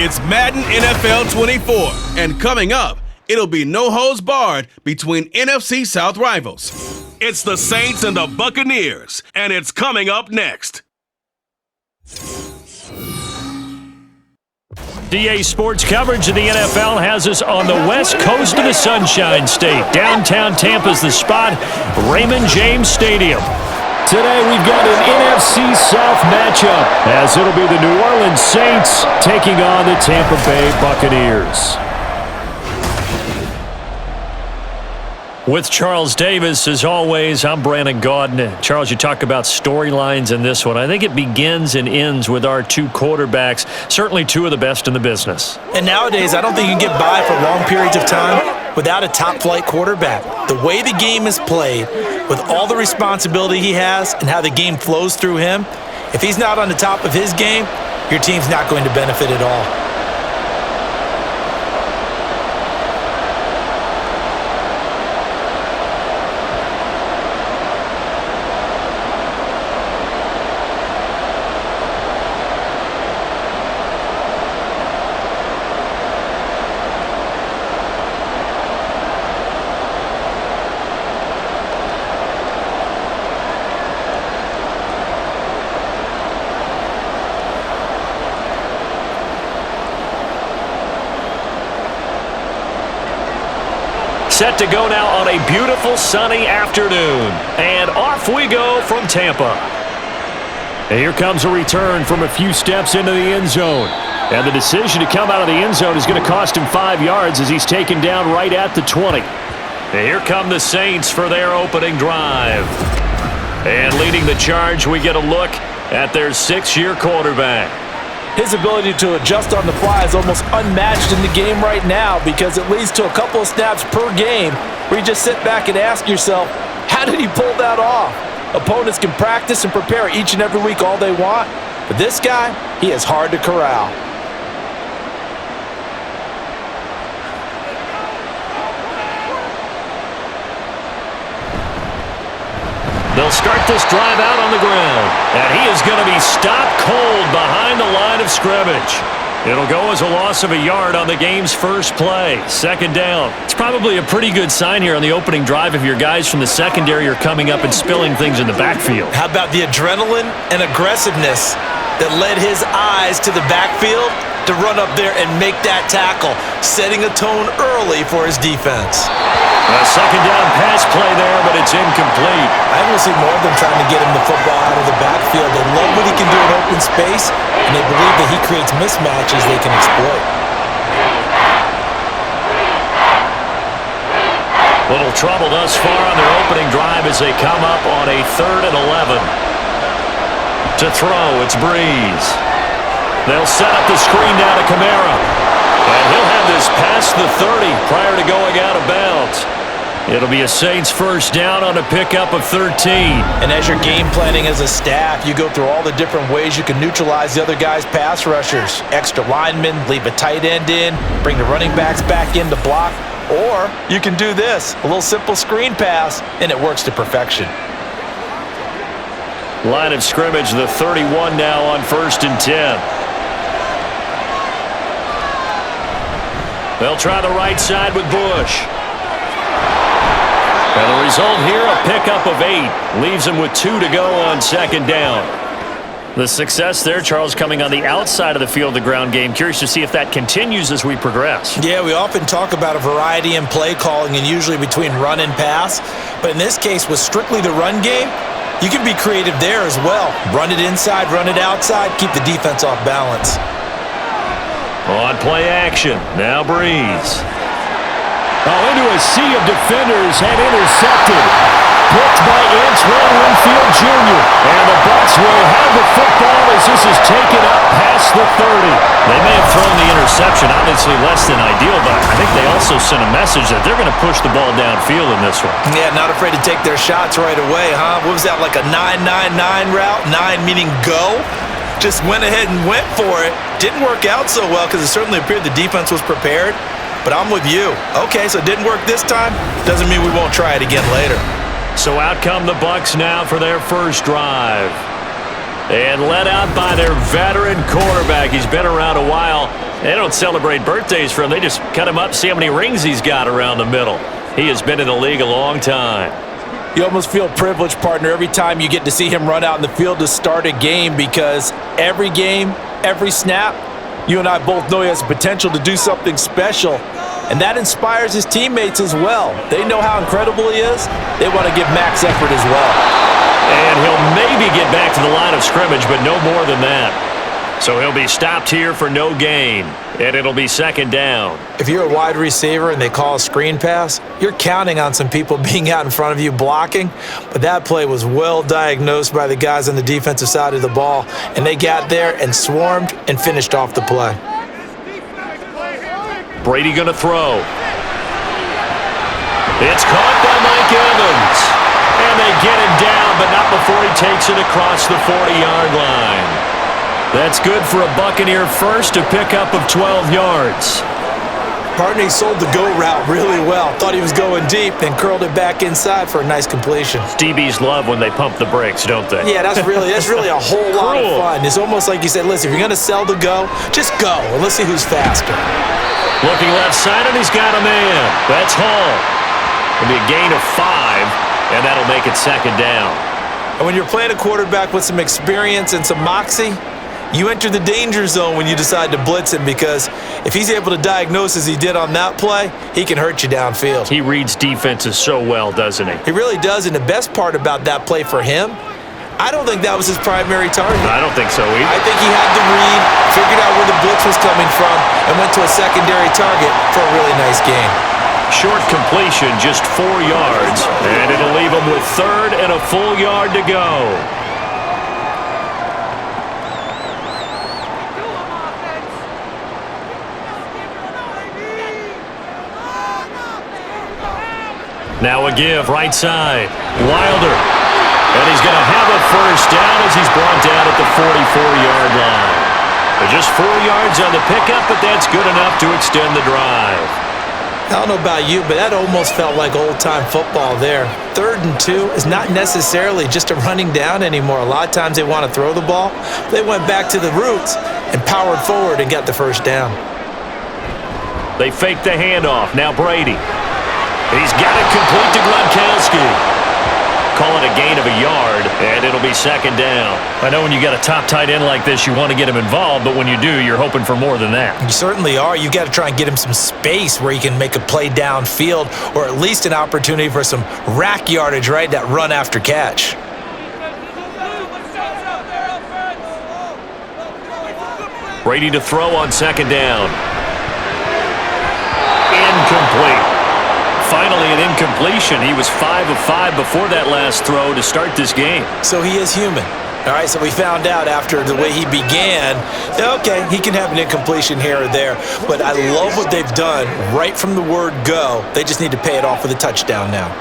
It's Madden NFL 24, and coming up, it'll be no holds barred between NFC South rivals. It's the Saints and the Buccaneers, and it's coming up next. DA Sports coverage of the NFL has us on the west coast of the Sunshine State. Downtown Tampa's the spot, Raymond James Stadium. Today we've got an NFC South matchup, as it'll be the New Orleans Saints taking on the Tampa Bay Buccaneers. With Charles Davis, as always, I'm Brandon Gaudin. Charles, you talk about storylines in this one. I think it begins and ends with our two quarterbacks, certainly two of the best in the business. And nowadays, I don't think you can get by for long periods of time without a top-flight quarterback. The way the game is played, with all the responsibility he has and how the game flows through him, if he's not on the top of his game, your team's not going to benefit at all. Set to go now on a beautiful sunny afternoon. And off we go from Tampa. And here comes a return from a few steps into the end zone. And the decision to come out of the end zone is going to cost him 5 yards as he's taken down right at the 20. And here come the Saints for their opening drive. And leading the charge, we get a look at their six-year quarterback. His ability to adjust on the fly is almost unmatched in the game right now, because it leads to a couple of snaps per game where you just sit back and ask yourself, how did he pull that off? Opponents can practice and prepare each and every week all they want, but this guy, he is hard to corral. They'll start this drive out on the ground, and he is going to be stopped cold behind the line of scrimmage. It'll go as a loss of a yard on the game's first play. Second down. It's probably a pretty good sign here on the opening drive if your guys from the secondary are coming up and spilling things in the backfield. How about the adrenaline and aggressiveness that led his eyes to the backfield to run up there and make that tackle, setting a tone early for his defense. A second down pass play there, but it's incomplete. I want to see more of them trying to get him the football out of the backfield. They love what he can do in open space, and they believe that he creates mismatches they can exploit. Little trouble thus far on their opening drive as they come up on a 3rd and 11. To throw, it's Breeze. They'll set up the screen down to Kamara. And he'll have this past the 30 prior to going out of bounds. It'll be a Saints first down on a pickup of 13. And as you're game planning as a staff, you go through all the different ways you can neutralize the other guy's pass rushers. Extra linemen, leave a tight end in, bring the running backs back in to block. Or you can do this, a little simple screen pass, and it works to perfection. Line of scrimmage, the 31 now on 1st and 10. They'll try the right side with Bush. And the result here, a pickup of 8. Leaves him with 2 to go on second down. The success there, Charles, coming on the outside of the field, the ground game. Curious to see if that continues as we progress. Yeah, we often talk about a variety in play calling and usually between run and pass. But in this case, with strictly the run game, you can be creative there as well. Run it inside, run it outside, keep the defense off balance. On play action, now Breeze. Into a sea of defenders and intercepted. Picked by Antoine Winfield Jr. And the Bucs will have the football as this is taken up past the 30. They may have thrown the interception, obviously less than ideal, but I think they also sent a message that they're going to push the ball downfield in this one. Yeah, not afraid to take their shots right away, huh? What was that, like a 9-9-9 route? 9 meaning go? Just went ahead and went for it. Didn't work out so well because it certainly appeared the defense was prepared. But I'm with you. Okay, so it didn't work this time. Doesn't mean we won't try it again later. So out come the Bucs now for their first drive. And led out by their veteran quarterback. He's been around a while. They don't celebrate birthdays for him. They just cut him up, see how many rings he's got around the middle. He has been in the league a long time. You almost feel privileged, partner, every time you get to see him run out in the field to start a game, because every game, every snap, you and I both know he has the potential to do something special, and that inspires his teammates as well. They know how incredible he is. They want to give max effort as well. And he'll maybe get back to the line of scrimmage, but no more than that. So he'll be stopped here for no gain, and it'll be second down. If you're a wide receiver and they call a screen pass, you're counting on some people being out in front of you blocking, but that play was well diagnosed by the guys on the defensive side of the ball, and they got there and swarmed and finished off the play. Brady going to throw. It's caught by Mike Evans, and they get him down, but not before he takes it across the 40-yard line. That's good for a Buccaneer first, a pickup of 12 yards. Partner, he sold the go route really well. Thought he was going deep, then curled it back inside for a nice completion. DBs love when they pump the brakes, don't they? Yeah, that's really a whole lot of fun. It's almost like you said, listen, if you're going to sell the go, just go, and let's see who's faster. Looking left side, and he's got a man. That's Hall. It'll be a gain of 5, and that'll make it second down. And when you're playing a quarterback with some experience and some moxie, you enter the danger zone when you decide to blitz him, because if he's able to diagnose as he did on that play, he can hurt you downfield. He reads defenses so well, doesn't he? He really does, and the best part about that play for him, I don't think that was his primary target. I don't think so either. I think he had the read, figured out where the blitz was coming from, and went to a secondary target for a really nice gain. Short completion, just 4 yards, and it'll leave him with third and a full yard to go. Now a give, right side. Wilder. And he's going to have a first down as he's brought down at the 44-yard line. But just 4 yards on the pickup, but that's good enough to extend the drive. I don't know about you, but that almost felt like old-time football there. 3rd and 2 is not necessarily just a running down anymore. A lot of times they want to throw the ball. They went back to the roots and powered forward and got the first down. They fake the handoff. Now Brady. He's got it complete to Gronkowski. Call it a gain of a yard, and it'll be second down. I know when you got a top tight end like this, you want to get him involved, but when you do, you're hoping for more than that. You certainly are. You got to try and get him some space where he can make a play downfield, or at least an opportunity for some rack yardage, right? That run after catch. Brady to throw on second down. Incomplete. Finally, an incompletion. He was 5 of 5 before that last throw to start this game. So he is human. All right, so we found out after the way he began, okay, he can have an incompletion here or there, but I love what they've done right from the word go. They just need to pay it off with a touchdown now.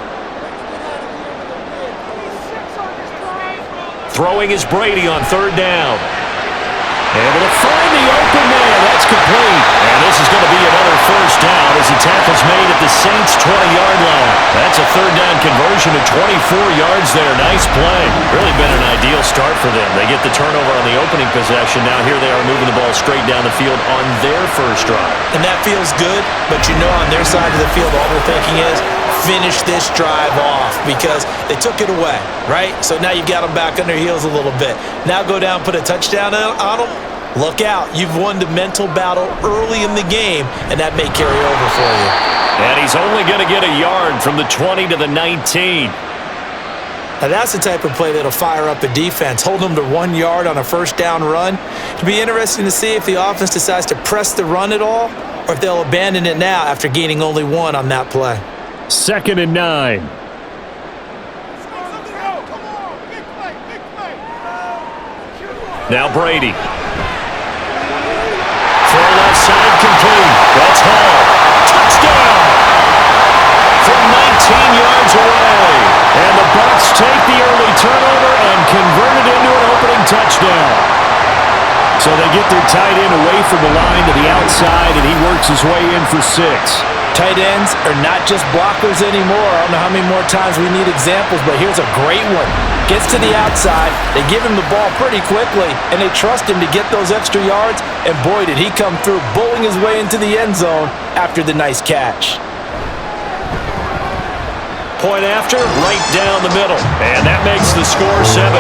Throwing is Brady on third down. Able to find the open man. That's complete. And this is going to be another first down as the tackle's made at the Saints' 20-yard line. That's a third down conversion of 24 yards there. Nice play. Really been an ideal start for them. They get the turnover on the opening possession. Now here they are moving the ball straight down the field on their first drive. And that feels good, but you know on their side of the field all they're thinking is, finish this drive off, because they took it away, right? So now you've got them back on their heels a little bit. Now go down, put a touchdown on them. Look out. You've won the mental battle early in the game, and that may carry over for you. And he's only going to get a yard from the 20 to the 19. Now that's the type of play that'll fire up a defense. Hold them to 1 yard on a first down run. It'll be interesting to see if the offense decides to press the run at all, or if they'll abandon it now after gaining only 1 on that play. 2nd and 9. Now Brady. Throw left side complete. That's Hall. Touchdown! From 19 yards away. And the Bucs take the early turnover and convert it into an opening touchdown. So they get their tight end away from the line to the outside, and he works his way in for 6. Tight ends are not just blockers anymore. I don't know how many more times we need examples, but here's a great one. Gets to the outside, they give him the ball pretty quickly, and they trust him to get those extra yards, and boy, did he come through, bowling his way into the end zone after the nice catch. Point after, right down the middle, and that makes the score 7-0.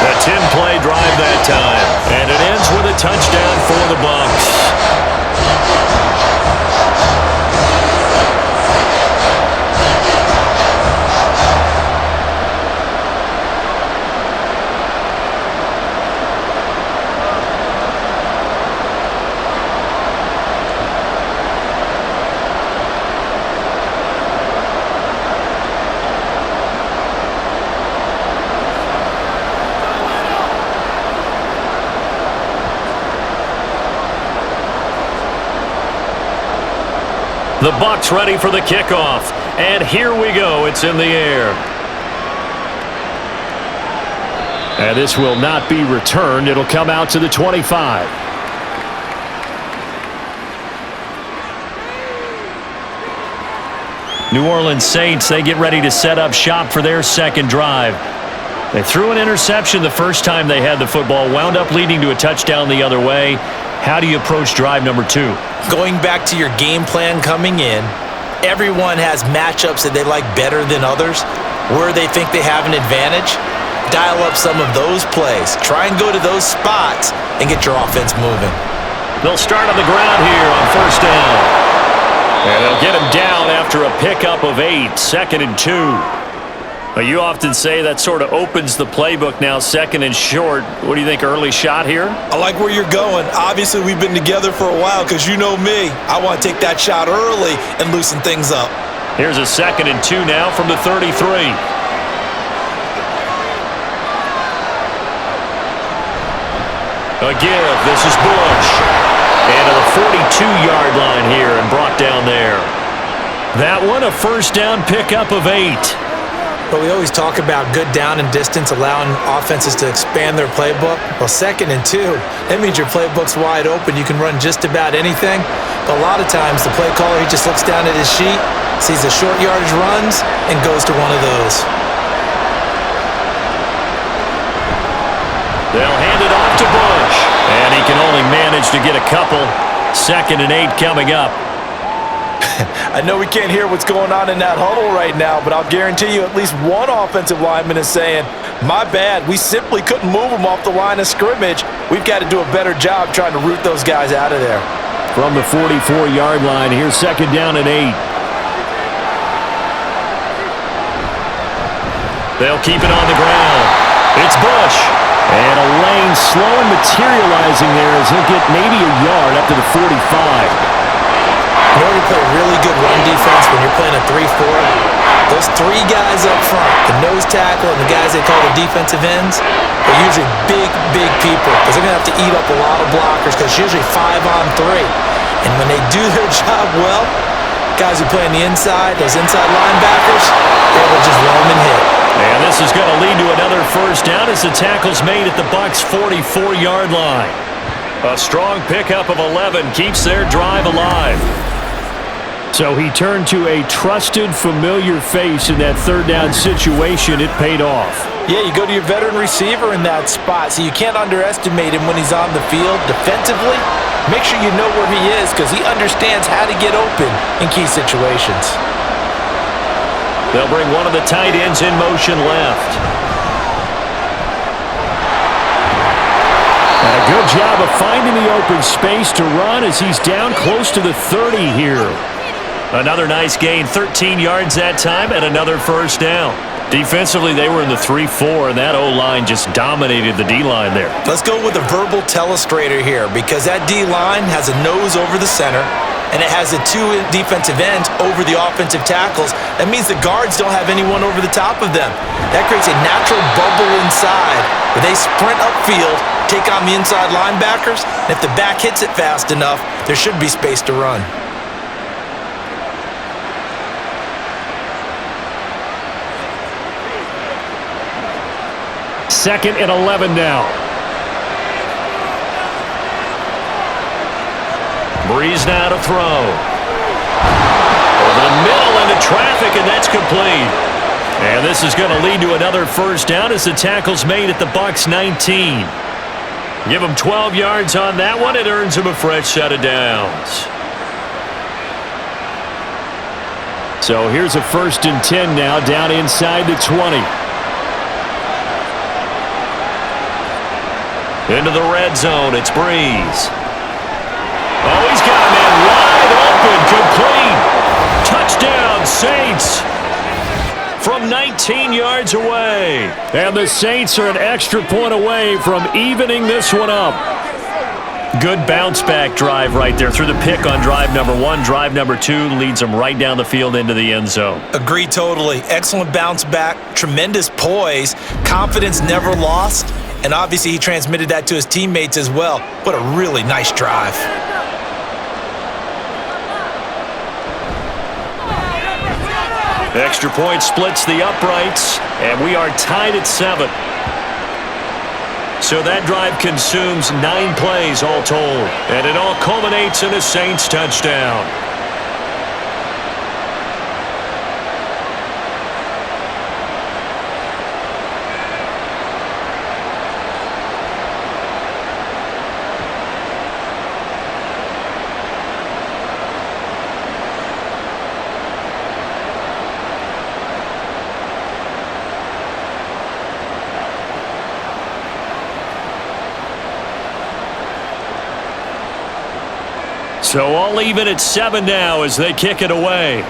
A 10-play drive that time, and it ends with a touchdown for the Bucs. The Bucs ready for the kickoff. And here we go. It's in the air. And this will not be returned. It'll come out to the 25. New Orleans Saints, they get ready to set up shop for their second drive. They threw an interception the first time they had the football, wound up leading to a touchdown the other way. How do you approach drive number 2? Going back to your game plan coming in, everyone has matchups that they like better than others, where they think they have an advantage. Dial up some of those plays. Try and go to those spots and get your offense moving. They'll start on the ground here on first down. And they'll get him down after a pickup of 8, 2nd and 2. You often say that sort of opens the playbook now, 2nd and short. What do you think, early shot here? I like where you're going. Obviously, we've been together for a while because you know me. I want to take that shot early and loosen things up. Here's a 2nd and 2 now from the 33. A give. This is Bush. And to the 42-yard line here and brought down there. That one, a first down pickup of 8. But we always talk about good down and distance, allowing offenses to expand their playbook. Well, 2nd and 2, that means your playbook's wide open. You can run just about anything. But a lot of times, the play caller, he just looks down at his sheet, sees the short yardage runs, and goes to one of those. They'll hand it off to Bush. And he can only manage to get a couple. 2nd and 8 coming up. I know we can't hear what's going on in that huddle right now, but I'll guarantee you at least one offensive lineman is saying, my bad, we simply couldn't move them off the line of scrimmage. We've got to do a better job trying to root those guys out of there. From the 44-yard line, here's 2nd down and 8. They'll keep it on the ground. It's Bush. And a lane slow and materializing there as he'll get maybe a yard up to the 45. In order to play really good run defense when you're playing a 3-4, those 3 guys up front, the nose tackle and the guys they call the defensive ends, are usually big, big people because they're going to have to eat up a lot of blockers because it's usually 5-on-3. And when they do their job well, guys who play on the inside, those inside linebackers, they're able to just roam and hit. And this is going to lead to another first down as the tackle's made at the Bucs' 44-yard line. A strong pickup of 11 keeps their drive alive. So he turned to a trusted, familiar face in that third down situation. It paid off. Yeah, you go to your veteran receiver in that spot, so you can't underestimate him when he's on the field. Defensively, make sure you know where he is because he understands how to get open in key situations. They'll bring one of the tight ends in motion left. And a good job of finding the open space to run as he's down close to the 30 here. Another nice gain, 13 yards that time, and another first down. Defensively, they were in the 3-4, and that O-line just dominated the D-line there. Let's go with a verbal telestrator here because that D-line has a nose over the center, and it has the 2 defensive ends over the offensive tackles. That means the guards don't have anyone over the top of them. That creates a natural bubble inside where they sprint upfield, take on the inside linebackers, and if the back hits it fast enough, there should be space to run. Second and 11 now. Breeze now to throw. Over the middle into traffic, and that's complete. And And this is going to lead to another first down as the tackle's made at the Bucs 19. Give him 12 yards on that one. It earns him a fresh set of downs. So here's a 1st and 10 now, down inside the 20. Into the red zone, it's Breeze. Oh, he's got a man wide open, complete. Touchdown, Saints. From 19 yards away. And the Saints are an extra point away from evening this one up. Good bounce-back drive right there through the pick on drive number 1. Drive number 2 leads them right down the field into the end zone. Agree totally. Excellent bounce back, tremendous poise, confidence never lost, and obviously he transmitted that to his teammates as well. What a really nice drive. Extra point splits the uprights, and we are tied at 7. So that drive consumes 9 plays all told, and it all culminates in a Saints touchdown. So all even at 7 now as they kick it away.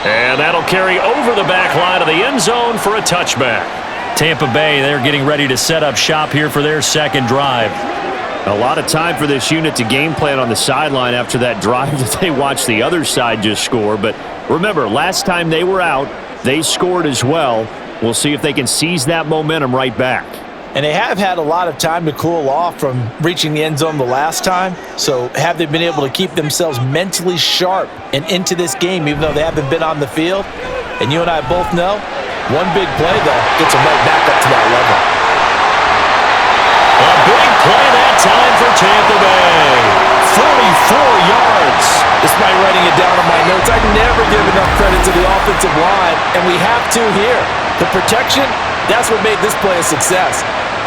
And that'll carry over the back line of the end zone for a touchback. Tampa Bay, they're getting ready to set up shop here for their second drive. A lot of time for this unit to game plan on the sideline after that drive that they watched the other side just score. But remember, last time they were out, they scored as well. We'll see if they can seize that momentum right back. And they have had a lot of time to cool off from reaching the end zone the last time. So have they been able to keep themselves mentally sharp and into this game even though they haven't been on the field? And you and I both know, one big play, though, gets them right back up to that level. A big play that time for Tampa Bay. 44 yards. Despite writing it down on my notes, I never give enough credit to the offensive line, and we have to here. The protection, that's what made this play a success.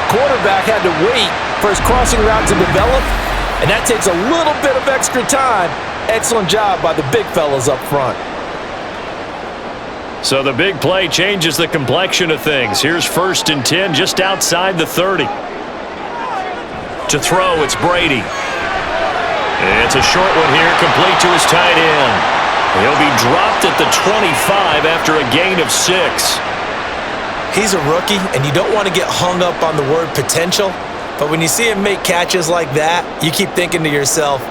Quarterback had to wait for his crossing route to develop, and that takes a little bit of extra time. Excellent job by the big fellas up front. So the big play changes the complexion of things. Here's 1st and 10 just outside the 30. To throw, it's Brady. It's a short one here, complete to his tight end. He'll be dropped at the 25 after a gain of 6. He's a rookie, and you don't want to get hung up on the word potential, but when you see him make catches like that, you keep thinking to yourself,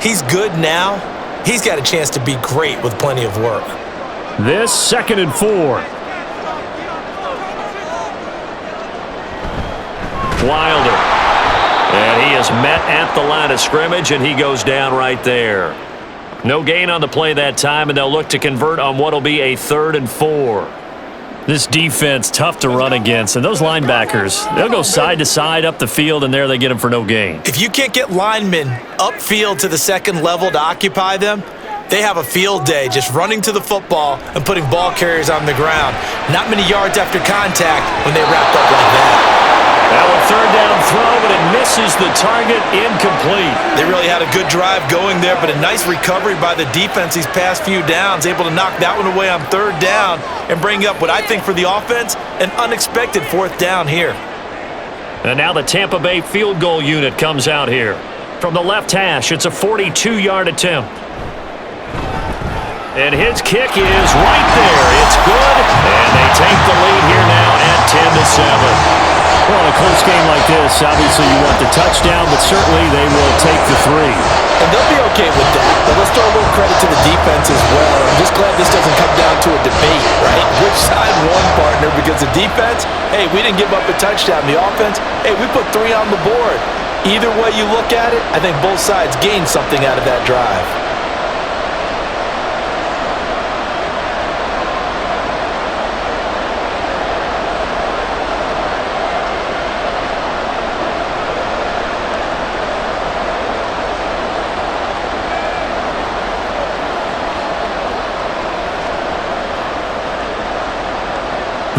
he's good now. He's got a chance to be great with plenty of work. This 2nd and 4. Wilder. And he is met at the line of scrimmage, and he goes down right there. No gain on the play that time, and they'll look to convert on what will be a 3rd and 4. This defense, tough to run against, and those linebackers, they'll go side to side up the field, and there they get them for no gain. If you can't get linemen upfield to the second level to occupy them, they have a field day just running to the football and putting ball carriers on the ground. Not many yards after contact when they wrap up like that. Now a 3rd down throw, but it misses the target, incomplete. They really had a good drive going there, but a nice recovery by the defense these past few downs, able to knock that one away on 3rd down and bring up what I think for the offense, an unexpected 4th down here. And now the Tampa Bay field goal unit comes out here. From the left hash, it's a 42-yard attempt. And his kick is right there. It's good, and they take the lead here now at 10-7. Well, in a close game like this, obviously you want the touchdown, but certainly they will take the 3. And they'll be okay with that. But let's throw a little credit to the defense as well. I'm just glad this doesn't come down to a debate, right? Which side won, partner? Because the defense, hey, we didn't give up a touchdown. The offense, hey, we put 3 on the board. Either way you look at it, I think both sides gained something out of that drive.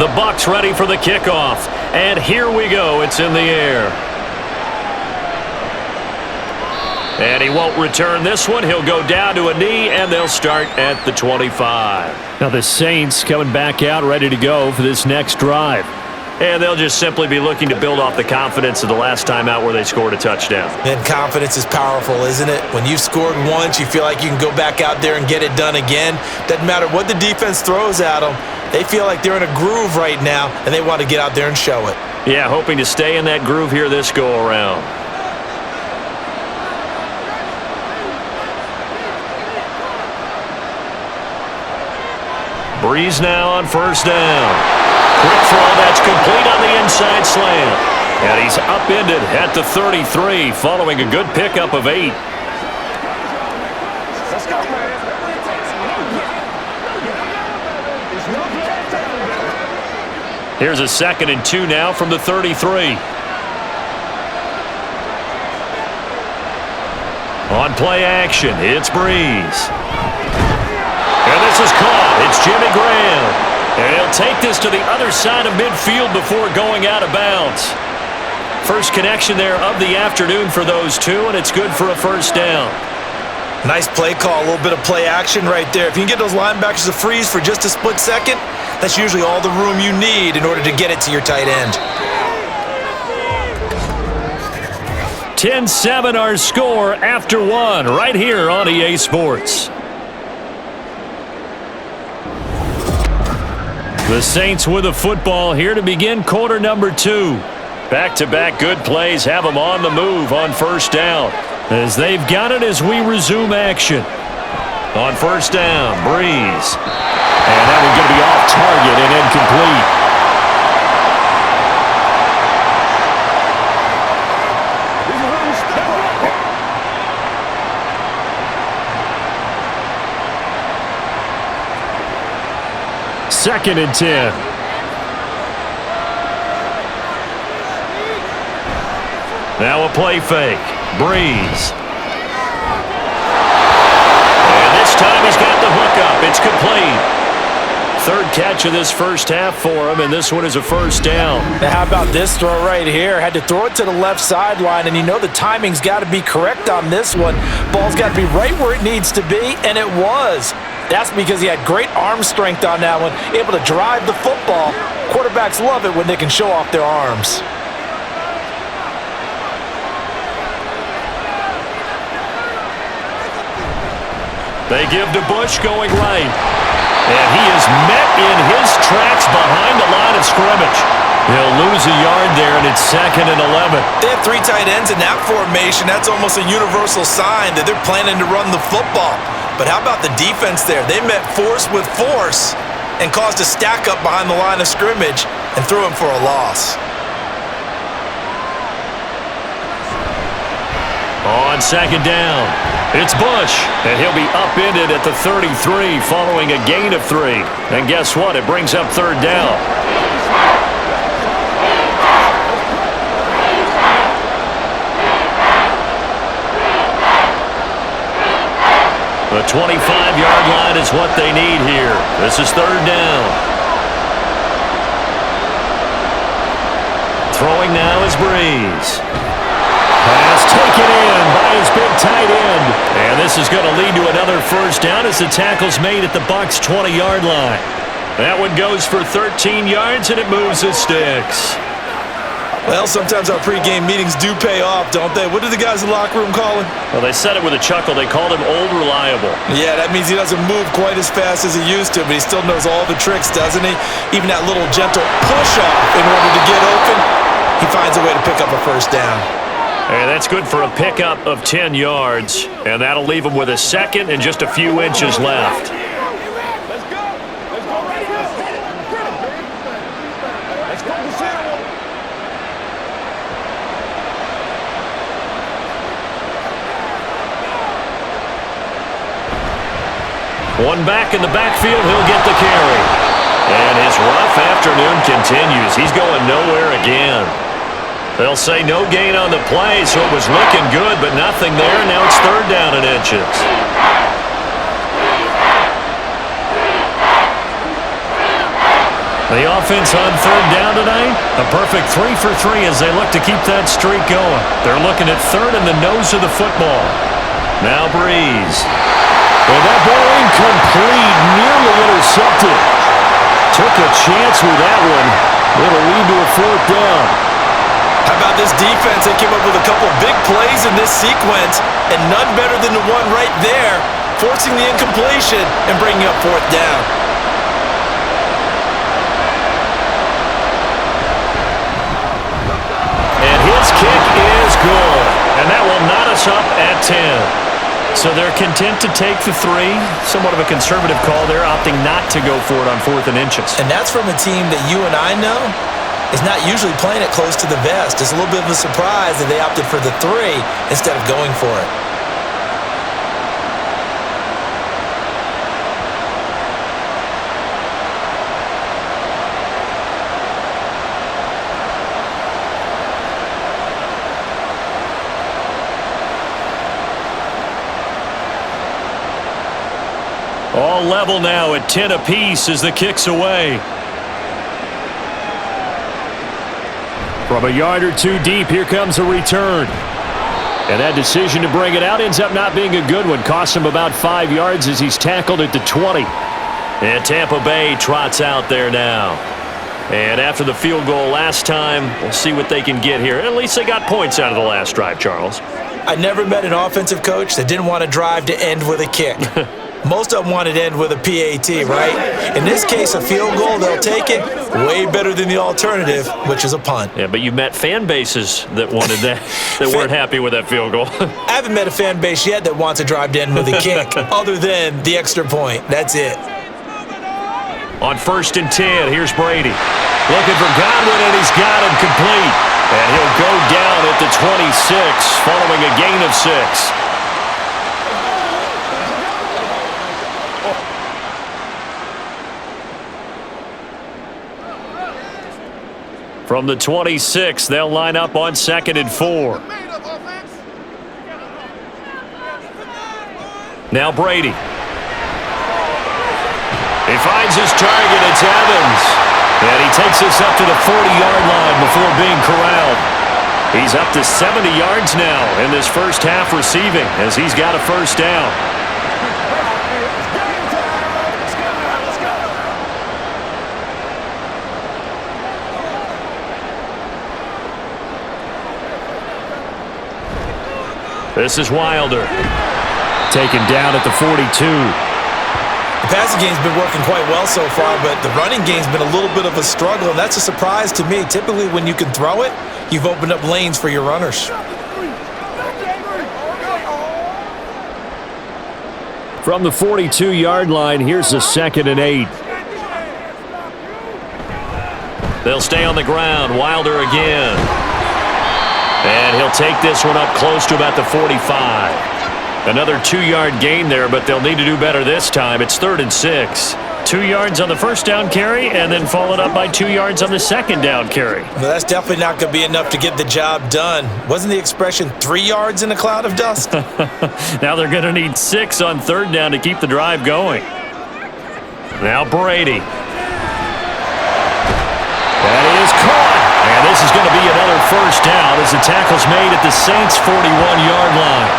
The Bucs ready for the kickoff. And here we go. It's in the air. And he won't return this one. He'll go down to a knee, and they'll start at the 25. Now the Saints coming back out ready to go for this next drive. And they'll just simply be looking to build off the confidence of the last time out where they scored a touchdown. And confidence is powerful, isn't it? When you've scored once, you feel like you can go back out there and get it done again. Doesn't matter what the defense throws at them. They feel like they're in a groove right now, and they want to get out there and show it. Yeah, hoping to stay in that groove here this go-around. Breeze now on first down. Quick throw, that's complete on the inside slant. And he's upended at the 33 following a good pickup of 8. Here's a 2nd and 2 now from the 33. On play action, it's Breeze. And this is caught. It's Jimmy Graham. And he'll take this to the other side of midfield before going out of bounds. First connection there of the afternoon for those two, and it's good for a first down. Nice play call, a little bit of play action right there. If you can get those linebackers to freeze for just a split second, that's usually all the room you need in order to get it to your tight end. 10-7 our score after 1 right here on EA Sports. The Saints with a football here to begin quarter number 2. Back-to-back good plays have them on the move on first down. As they've got it as we resume action. On first down, Breeze. And that one's going to be off target and incomplete. Second and 10. Now a play fake. Breeze. And this time he's got the hook up. It's complete. Third catch of this first half for him, and this one is a first down. Now how about this throw right here? Had to throw it to the left sideline, and you know the timing's got to be correct on this one. Ball's got to be right where it needs to be, and it was. That's because he had great arm strength on that one, able to drive the football. Quarterbacks love it when they can show off their arms. They give to Bush going right. And he is met in his tracks behind the line of scrimmage. He'll lose a yard there, and it's 2nd and 11. They have 3 tight ends in that formation. That's almost a universal sign that they're planning to run the football. But how about the defense there? They met force with force and caused a stack up behind the line of scrimmage and threw him for a loss. On second down, it's Bush, and he'll be upended at the 33 following a gain of 3. And guess what? It brings up third down. The 25-yard line is what they need here. This is third down. Throwing now is Breeze. Pass taken in by his big tight end. And this is going to lead to another first down as the tackle's made at the Bucs' 20-yard line. That one goes for 13 yards, and it moves the sticks. Well, sometimes our pregame meetings do pay off, don't they? What did the guys in the locker room call him? Well, they said it with a chuckle. They called him Old Reliable. Yeah, that means he doesn't move quite as fast as he used to, but he still knows all the tricks, doesn't he? Even that little gentle push-off in order to get open, he finds a way to pick up a first down. And that's good for a pickup of 10 yards. And that'll leave him with a 2nd and just a few inches left. One back in the backfield, he'll get the carry. And his rough afternoon continues. He's going nowhere again. They'll say no gain on the play, so it was looking good, but nothing there. Now it's third down and inches. The offense on third down tonight, a perfect 3 for 3 as they look to keep that streak going. They're looking at third in the nose of the football. Now Breeze. And that ball incomplete, nearly intercepted. Took a chance with that one. It'll lead to a fourth down. How about this defense? They came up with a couple big plays in this sequence, and none better than the one right there, forcing the incompletion and bringing up fourth down. And his kick is good, and that will knot us up at 10. So they're content to take the 3. Somewhat of a conservative call there, opting not to go for it on 4th and inches. And that's from a team that you and I know is not usually playing it close to the vest. It's a little bit of a surprise that they opted for the 3 instead of going for it. All level now at 10 apiece as the kick's away. From a yard or two deep, here comes a return. And that decision to bring it out ends up not being a good one. Costs him about 5 yards as he's tackled at the 20. And Tampa Bay trots out there now. And after the field goal last time, we'll see what they can get here. At least they got points out of the last drive, Charles. I never met an offensive coach that didn't want to drive to end with a kick. Most of them wanted to end with a PAT, right? In this case, a field goal, they'll take it. Way better than the alternative, which is a punt. Yeah, but you met fan bases that wanted that, that weren't happy with that field goal. I haven't met a fan base yet that wants to drive to end with a kick, other than the extra point. That's it. On 1st and 10, here's Brady. Looking for Godwin, and he's got him complete. And he'll go down at the 26, following a gain of 6. From the 26, they'll line up on 2nd and 4. Now Brady. He finds his target. It's Evans. And he takes us up to the 40-yard line before being corralled. He's up to 70 yards now in this first half receiving as he's got a first down. This is Wilder. Taken down at the 42. The passing game's been working quite well so far, but the running game's been a little bit of a struggle, and that's a surprise to me. Typically, when you can throw it, you've opened up lanes for your runners. From the 42-yard line, here's a 2nd and 8. They'll stay on the ground. Wilder again. And he'll take this one up close to about the 45. Another 2-yard gain there, but they'll need to do better this time. It's 3rd and 6. 2 yards on the first down carry, and then followed up by 2 yards on the second down carry. Well, that's definitely not going to be enough to get the job done. Wasn't the expression 3 yards in a cloud of dust? Now they're going to need 6 on 3rd down to keep the drive going. Now Brady. That is caught. And this is going to be another first down as the tackle's made at the Saints' 41-yard line.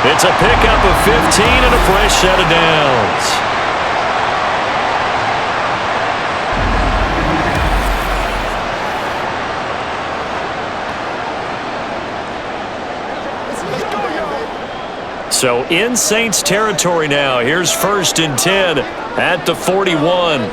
It's a pickup of 15 and a fresh set of downs. So in Saints territory now. Here's 1st and 10 at the 41. They'll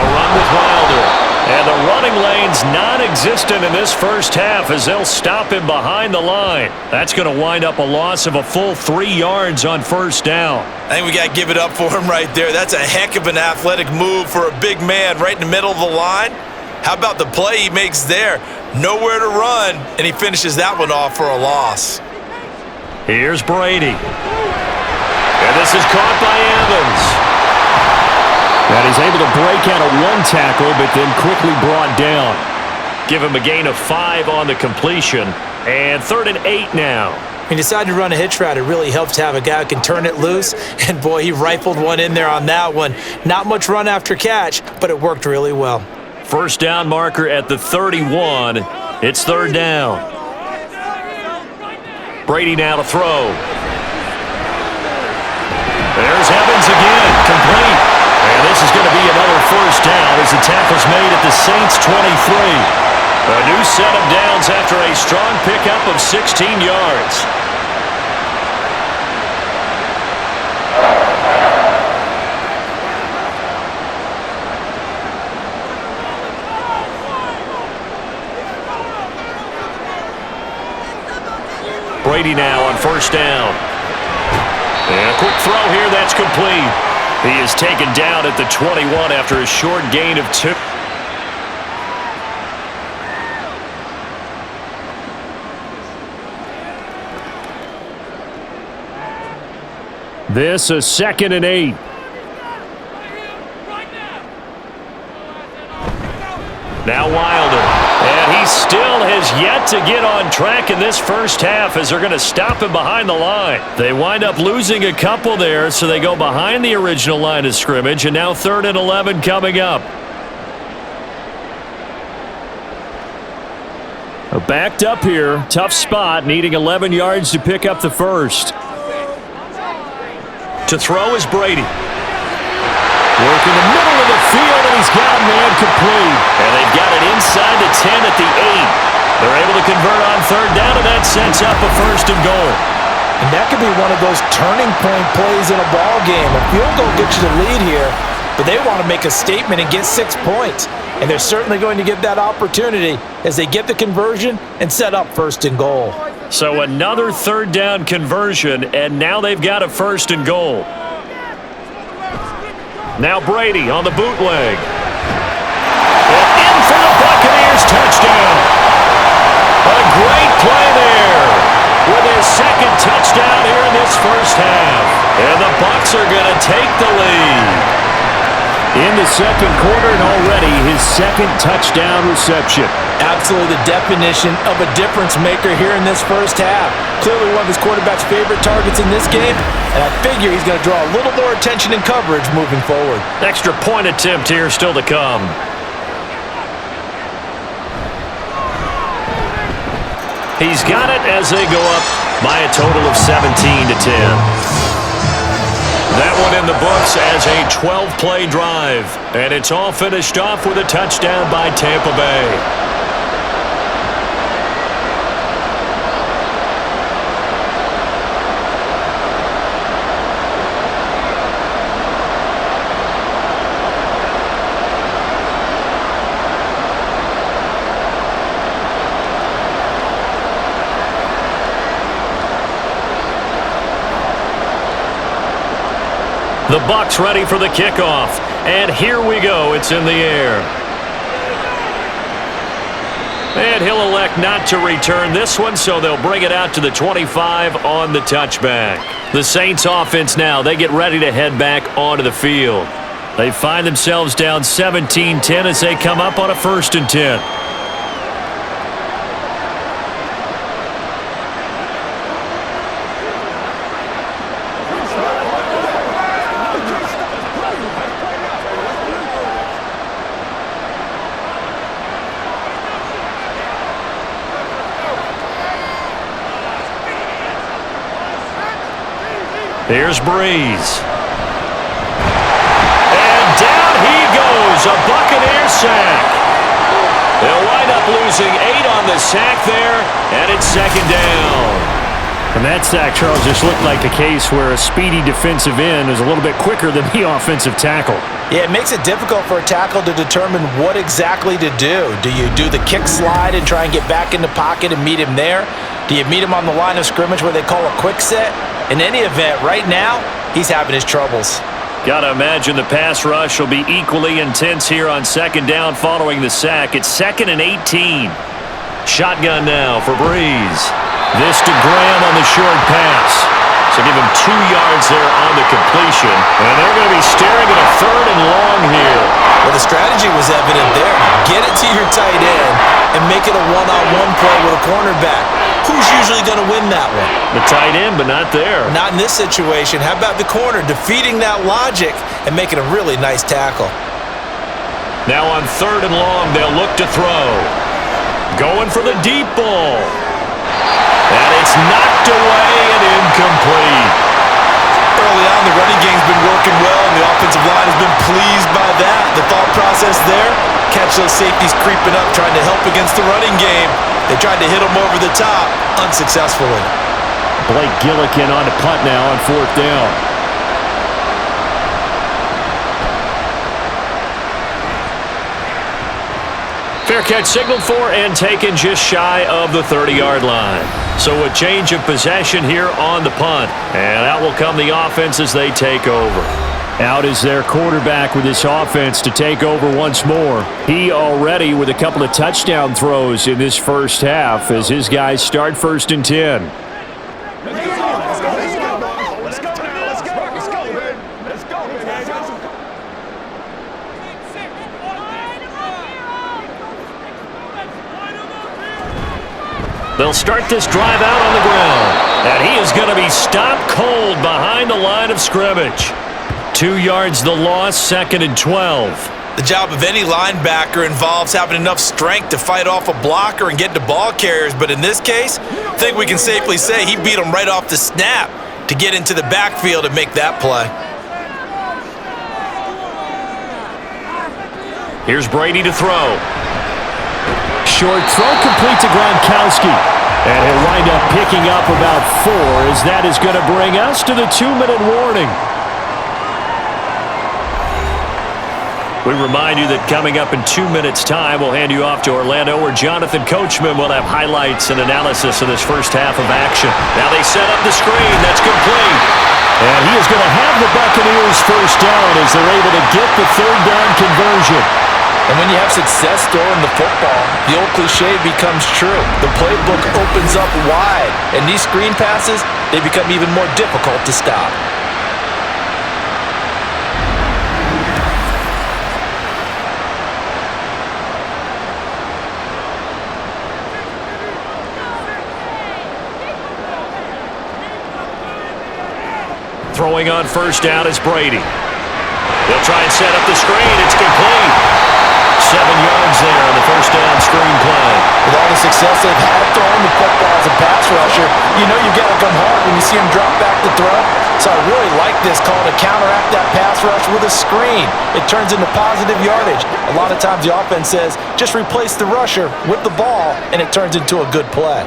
run with Wilder. And the running lane's non-existent in this first half as they'll stop him behind the line. That's going to wind up a loss of a full 3 yards on first down. I think we got to give it up for him right there. That's a heck of an athletic move for a big man right in the middle of the line. How about the play he makes there? Nowhere to run, and he finishes that one off for a loss. Here's Brady. And this is caught by Evans. And he's able to break out of 1 tackle, but then quickly brought down. Give him a gain of 5 on the completion. And 3rd and 8 now. When you decide to run a hitch route, it really helps to have a guy who can turn it loose. And boy, he rifled one in there on that one. Not much run after catch, but it worked really well. First down marker at the 31. It's third down. Brady now to throw. There's Evans again, complete. And this is going to be another first down as the tackle's made at the Saints' 23. A new set of downs after a strong pickup of 16 yards. Brady now on first down. And a quick throw here, that's complete. He is taken down at the 21 after a short gain of 2. This is 2nd and 8. Now Wilder. And he still has yet to get on track in this first half as they're going to stop him behind the line. They wind up losing a couple there, so they go behind the original line of scrimmage, and now 3rd and 11 coming up. Backed up here. Tough spot, needing 11 yards to pick up the first. To throw is Brady. Work in the middle of the field, and he's got a man complete. And they've got it inside the 10 at the 8. They're able to convert on third down, and that sets up a 1st and goal. And that could be one of those turning point plays in a ball game. A field goal gets you the lead here, but they want to make a statement and get 6 points. And they're certainly going to get that opportunity as they get the conversion and set up 1st and goal. So another third down conversion, and now they've got a 1st and goal. Now Brady on the bootleg. And in for the Buccaneers, touchdown. A great play there with his 2nd touchdown here in this first half. And the Bucs are going to take the lead. In the 2nd quarter, and already his 2nd touchdown reception. Absolutely the definition of a difference maker here in this first half. Clearly one of his quarterback's favorite targets in this game, and I figure he's going to draw a little more attention and coverage moving forward. Extra point attempt here still to come. He's got it as they go up by a total of 17-10. That one in the books as a 12-play drive. And it's all finished off with a touchdown by Tampa Bay. The Bucs ready for the kickoff. And here we go. It's in the air. And he'll elect not to return this one, so they'll bring it out to the 25 on the touchback. The Saints offense now, they get ready to head back onto the field. They find themselves down 17-10 as they come up on a 1st and 10. Here's Breeze. And down he goes, a Buccaneer sack. They'll wind up losing 8 on the sack there, and it's 2nd down. And that sack, Charles, just looked like a case where a speedy defensive end is a little bit quicker than the offensive tackle. Yeah, it makes it difficult for a tackle to determine what exactly to do. Do you do the kick slide and try and get back in the pocket and meet him there? Do you meet him on the line of scrimmage where they call a quick set? In any event, right now, he's having his troubles. Gotta imagine the pass rush will be equally intense here on 2nd down following the sack. It's 2nd and 18. Shotgun now for Breeze. This to Graham on the short pass. So give him 2 yards there on the completion. And they're going to be staring at a 3rd and long here. Well, the strategy was evident there. Get it to your tight end and make it a one-on-one play with a cornerback. who's usually going to win that one? The tight end, but not there. Not in this situation. How about the corner defeating that logic and making a really nice tackle? Now on 3rd and long, they'll look to throw. Going for the deep ball. And it's knocked away and incomplete. Early on, the running game's been working well, and the offensive line has been pleased by that. The thought process there, catch those safeties creeping up, trying to help against the running game. They tried to hit them over the top, unsuccessfully. Blake Gillikin on to punt now on 4th down. Fair catch signaled for and taken just shy of the 30-yard line. So a change of possession here on the punt. And out will come the offense as they take over. Out is their quarterback with this offense to take over once more. He already with a couple of touchdown throws in this first half as his guys start 1st and 10. They'll start this drive out on the ground. And he is going to be stopped cold behind the line of scrimmage. 2 yards the loss, 2nd and 12. The job of any linebacker involves having enough strength to fight off a blocker and get to ball carriers. But in this case, I think we can safely say he beat him right off the snap to get into the backfield and make that play. Here's Brady to throw. Short throw complete to Gronkowski. And he'll wind up picking up about 4 as that is going to bring us to the 2-minute warning. We remind you that coming up in 2 minutes' time, we'll hand you off to Orlando, where Jonathan Coachman will have highlights and analysis of this first half of action. Now they set up the screen. That's complete. And he is going to have the Buccaneers first down as they're able to get the 3rd down conversion. And when you have success throwing the football, the old cliche becomes true. The playbook opens up wide, and these screen passes, they become even more difficult to stop. Throwing on 1st down is Brady. They'll try and set up the screen. It's complete. 7 yards there on the 1st down screen play. With all the success they've had throwing the football as a pass rusher, you know you've got to come hard when you see him drop back to throw. So I really like this call to counteract that pass rush with a screen. It turns into positive yardage. A lot of times the offense says, just replace the rusher with the ball, and it turns into a good play.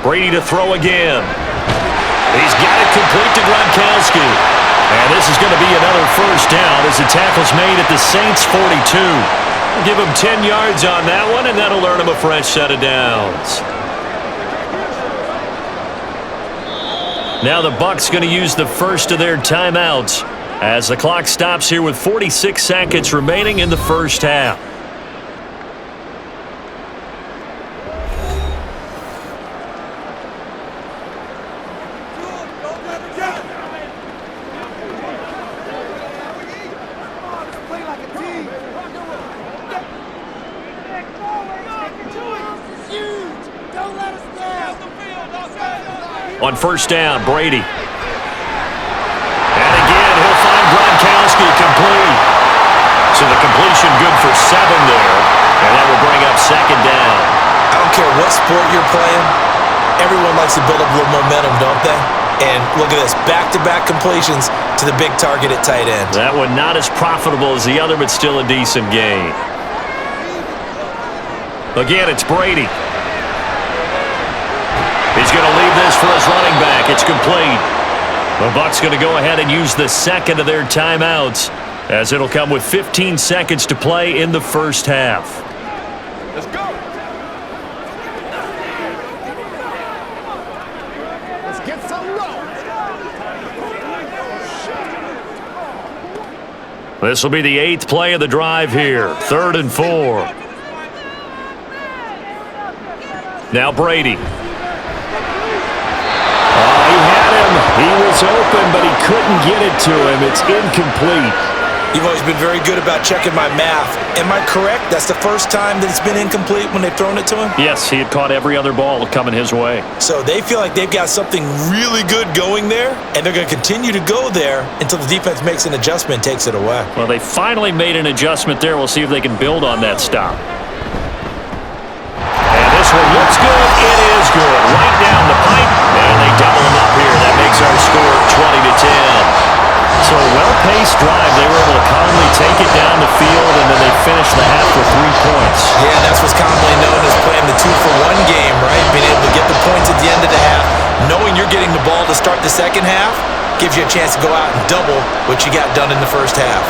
Brady to throw again. He's got it complete to Gronkowski. And this is going to be another 1st down as the tackle's made at the Saints' 42. Give him 10 yards on that one, and that'll earn him a fresh set of downs. Now the Bucs going to use the first of their timeouts as the clock stops here with 46 seconds remaining in the first half. On 1st down, Brady. And again, he'll find Gronkowski complete. So the completion good for 7 there. And that will bring up 2nd down. I don't care what sport you're playing. Everyone likes to build up a little momentum, don't they? And look at this, back-to-back completions to the big target at tight end. That one not as profitable as the other, but still a decent gain. Again, it's Brady. He's going to leave this for his running back. It's complete. The Bucs going to go ahead and use the 2nd of their timeouts as it'll come with 15 seconds to play in the first half. Let's go. Let's get some love. This will be the 8th play of the drive here. 3rd and 4. Now Brady. He had him. He was open, but he couldn't get it to him. It's incomplete. You've always been very good about checking my math. Am I correct? That's the first time that it's been incomplete when they've thrown it to him? Yes, he had caught every other ball coming his way. So they feel like they've got something really good going there, and they're going to continue to go there until the defense makes an adjustment and takes it away. Well, they finally made an adjustment there. We'll see if they can build on that stop. And this one looks good. It is good. Right down the pipe, and they double them up here. That makes our score 20-10. So a well-paced drive. They were able to calmly take it down the field, and then they finished the half with 3 points. Yeah, that's what's commonly known as playing the 2-for-1 game, right? Being able to get the points at the end of the half, knowing you're getting the ball to start the second half, gives you a chance to go out and double what you got done in the first half.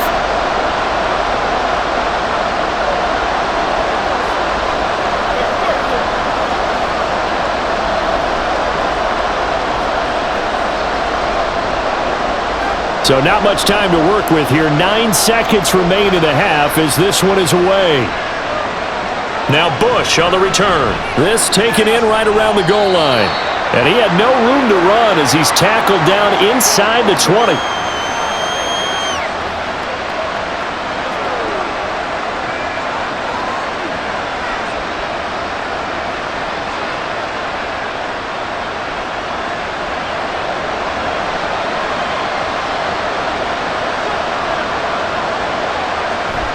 So not much time to work with here. 9 seconds remain in the half as this one is away. Now Bush on the return. This taken in right around the goal line. And he had no room to run as he's tackled down inside the 20.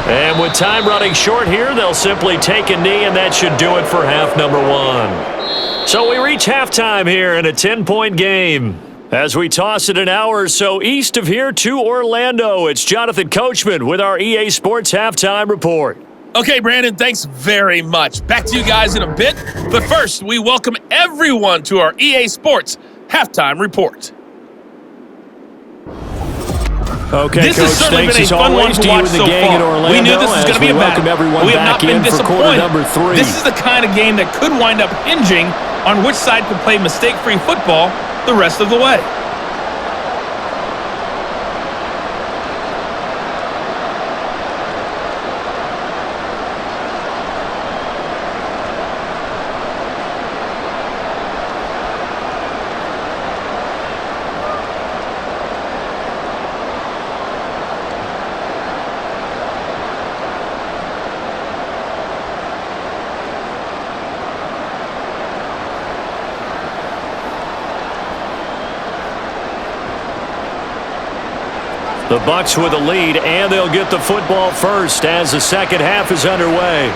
And with time running short here, they'll simply take a knee, and that should do it for half number 1. So we reach halftime here in a 10-point game. As we toss it an hour or so east of here to Orlando, it's Jonathan Coachman with our EA Sports Halftime Report. Okay, Brandon, thanks very much. Back to you guys in a bit. But first, we welcome everyone to our EA Sports Halftime Report. Okay, this Coach, has certainly thanks been a fun one to watch so far. We knew this was going to be a battle. We have not been disappointed. This is the kind of game that could wind up hinging on which side can play mistake-free football the rest of the way. The Bucs with a lead, and they'll get the football first as the second half is underway.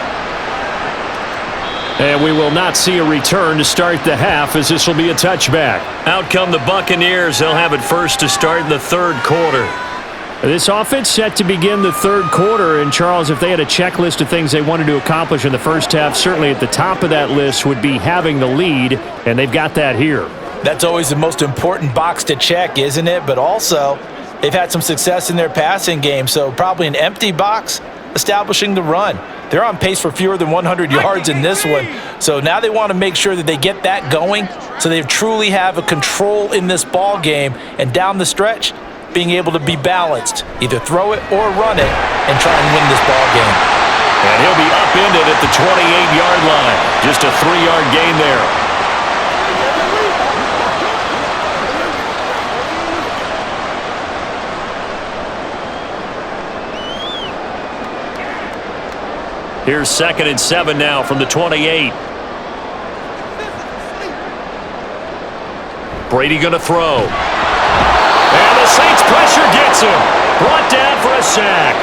And we will not see a return to start the half, as this will be a touchback. Out come the Buccaneers. They'll have it first to start in the third quarter. This offense set to begin the third quarter, and Charles, if they had a checklist of things they wanted to accomplish in the first half, certainly at the top of that list would be having the lead, and they've got that here. That's always the most important box to check, isn't it? But also, they've had some success in their passing game, so probably an empty box establishing the run. They're on pace for fewer than 100 yards in this one, so now they want to make sure that they get that going so they truly have a control in this ball game, and down the stretch, being able to be balanced, either throw it or run it and try and win this ball game. And he'll be upended at the 28-yard line. Just a 3-yard gain there. Here's 2nd and 7 now from the 28. Brady going to throw. And the Saints pressure gets him. Brought down for a sack.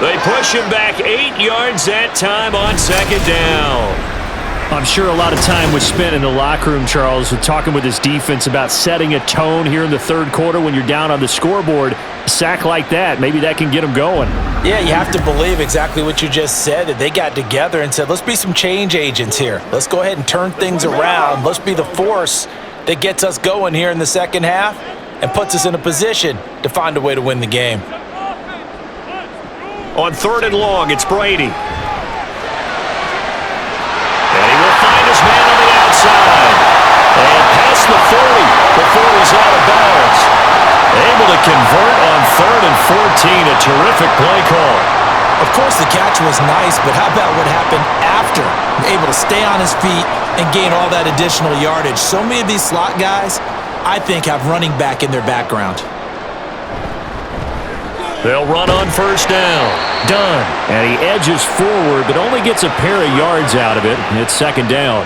They push him back 8 yards that time on 2nd down. I'm sure a lot of time was spent in the locker room, Charles, with talking with his defense about setting a tone here in the third quarter when you're down on the scoreboard. A sack like that, maybe that can get them going. Yeah, you have to believe exactly what you just said, that they got together and said, let's be some change agents here. Let's go ahead and turn things around. Let's be the force that gets us going here in the second half and puts us in a position to find a way to win the game. On 3rd and long, it's Brady. And he will find his man on the outside. And past the 40 before he's out of bounds. Able to convert on 3rd and 14. A terrific play call. Of course, the catch was nice, but how about what happened after? Able to stay on his feet and gain all that additional yardage. So many of these slot guys, I think, have running back in their background. They'll run on first down. Done. And he edges forward, but only gets a pair of yards out of it. And it's second down.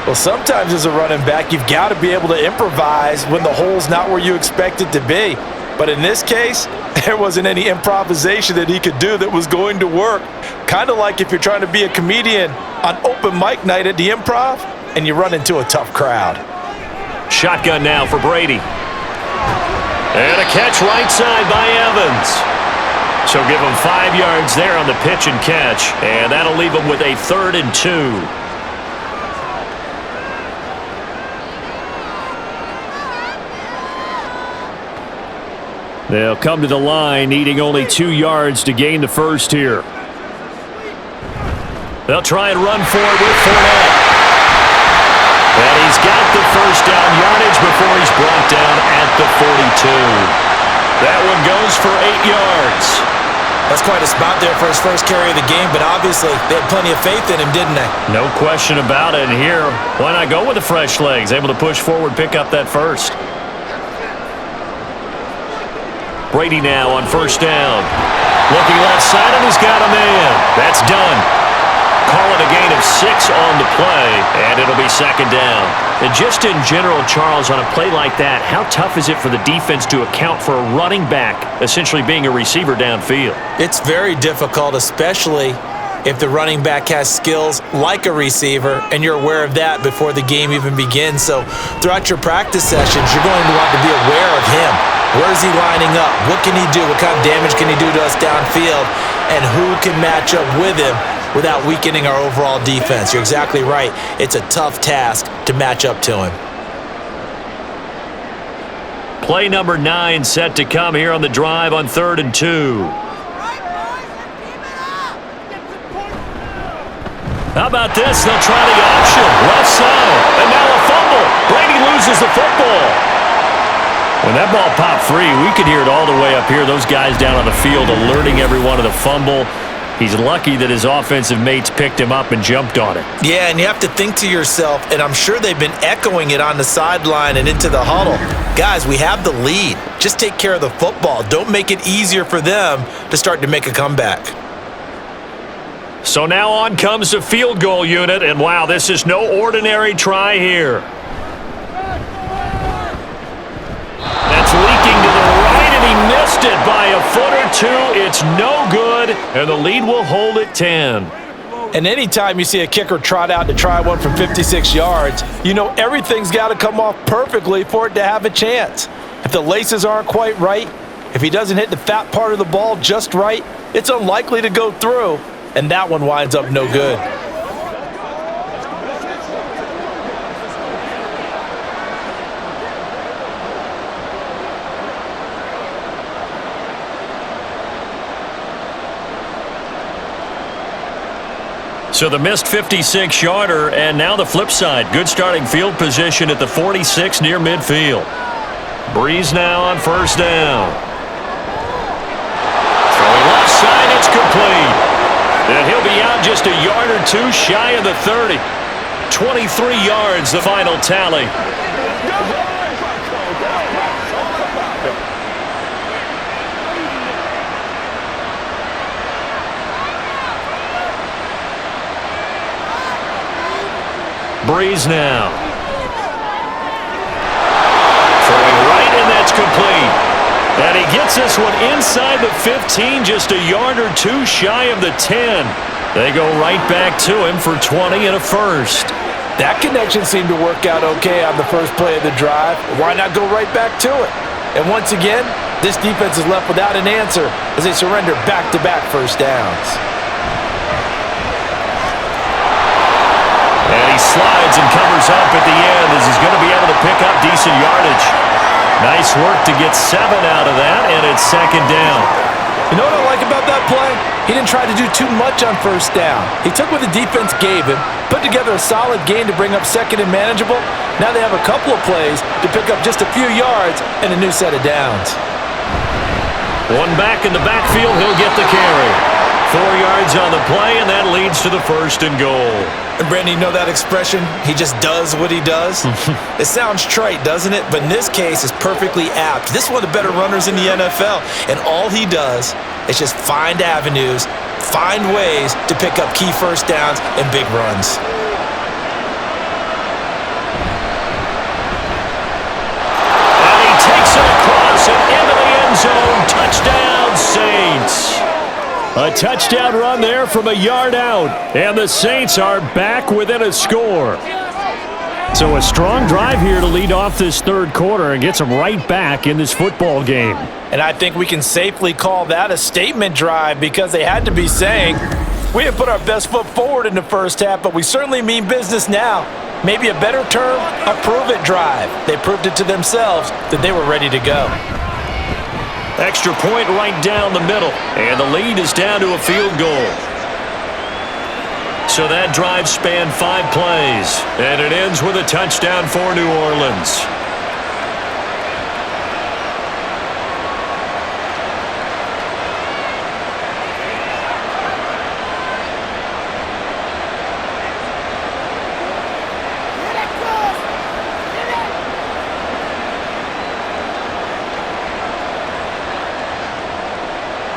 Well, sometimes as a running back, you've got to be able to improvise when the hole's not where you expect it to be. But in this case, there wasn't any improvisation that he could do that was going to work. Kind of like if you're trying to be a comedian on open mic night at the Improv and you run into a tough crowd. Shotgun now for Brady. And a catch right side by Evans. So give him 5 yards there on the pitch and catch. And that'll leave him with a 3rd and 2. They'll come to the line, needing only 2 yards to gain the first here. They'll try and run for it with Fournette. And he's got the first down yardage before he's brought down at the 42. That one goes for 8 yards. That's quite a spot there for his first carry of the game, but obviously they had plenty of faith in him, didn't they? No question about it. And here, why not go with the fresh legs? Able to push forward, pick up that first. Brady now on first down. Looking left side, and he's got a man. That's done. Call it a gain of 6 on the play, and it'll be second down. And just in general, Charles, on a play like that, how tough is it for the defense to account for a running back essentially being a receiver downfield? It's very difficult, especially if the running back has skills like a receiver, and you're aware of that before the game even begins. So throughout your practice sessions, you're going to want to be aware of him. Where is he lining up? What can he do? What kind of damage can he do to us downfield? And who can match up with him without weakening our overall defense? You're exactly right. It's a tough task to match up to him. Play number 9 set to come here on the drive on 3rd and 2. How about this? They'll try the option. Left side. And now a fumble. Brady loses the football. When that ball popped free, we could hear it all the way up here. Those guys down on the field alerting everyone of the fumble. He's lucky that his offensive mates picked him up and jumped on it. Yeah, and you have to think to yourself, and I'm sure they've been echoing it on the sideline and into the huddle. Guys, we have the lead. Just take care of the football. Don't make it easier for them to start to make a comeback. So now on comes the field goal unit, and wow, this is no ordinary try here. That's leaking to the right, and he missed it by a foot or two. It's no good, and the lead will hold at 10. And anytime you see a kicker trot out to try one from 56 yards, you know everything's got to come off perfectly for it to have a chance. If the laces aren't quite right, if he doesn't hit the fat part of the ball just right, it's unlikely to go through, and that one winds up no good. So the missed 56-yarder, and now the flip side. Good starting field position at the 46 near midfield. Breeze now on first down. Throwing left side, it's complete. And he'll be out just a yard or two shy of the 30. 23 yards, the final tally. Breeze now. Throwing right, and that's complete. And he gets this one inside the 15, just a yard or two shy of the 10. They go right back to him for 20 and a first. That connection seemed to work out okay on the first play of the drive. Why not go right back to it? And once again, this defense is left without an answer as they surrender back-to-back first downs. And he slides and covers up at the end as he's going to be able to pick up decent yardage. Nice work to get 7 out of that, and it's second down. You know what I like about that play? He didn't try to do too much on first down. He took what the defense gave him, put together a solid gain to bring up second and manageable. Now they have a couple of plays to pick up just a few yards and a new set of downs. One back in the backfield, he'll get the carry. 4 yards on the play, and that leads to the 1st and goal. And Brandon, you know that expression? He just does what he does? It sounds trite, doesn't it? But in this case, it's perfectly apt. This is one of the better runners in the NFL, and all he does is just find avenues, find ways to pick up key first downs and big runs. And he takes it across and into the end zone. Touchdown, Saints. A touchdown run there from a yard out, and the Saints are back within a score. So a strong drive here to lead off this third quarter and gets them right back in this football game. And I think we can safely call that a statement drive because they had to be saying, we didn't put our best foot forward in the first half, but we certainly mean business now. Maybe a better term, a prove-it drive. They proved it to themselves that they were ready to go. Extra point right down the middle, and the lead is down to a field goal. So that drive spanned 5 plays, and it ends with a touchdown for New Orleans.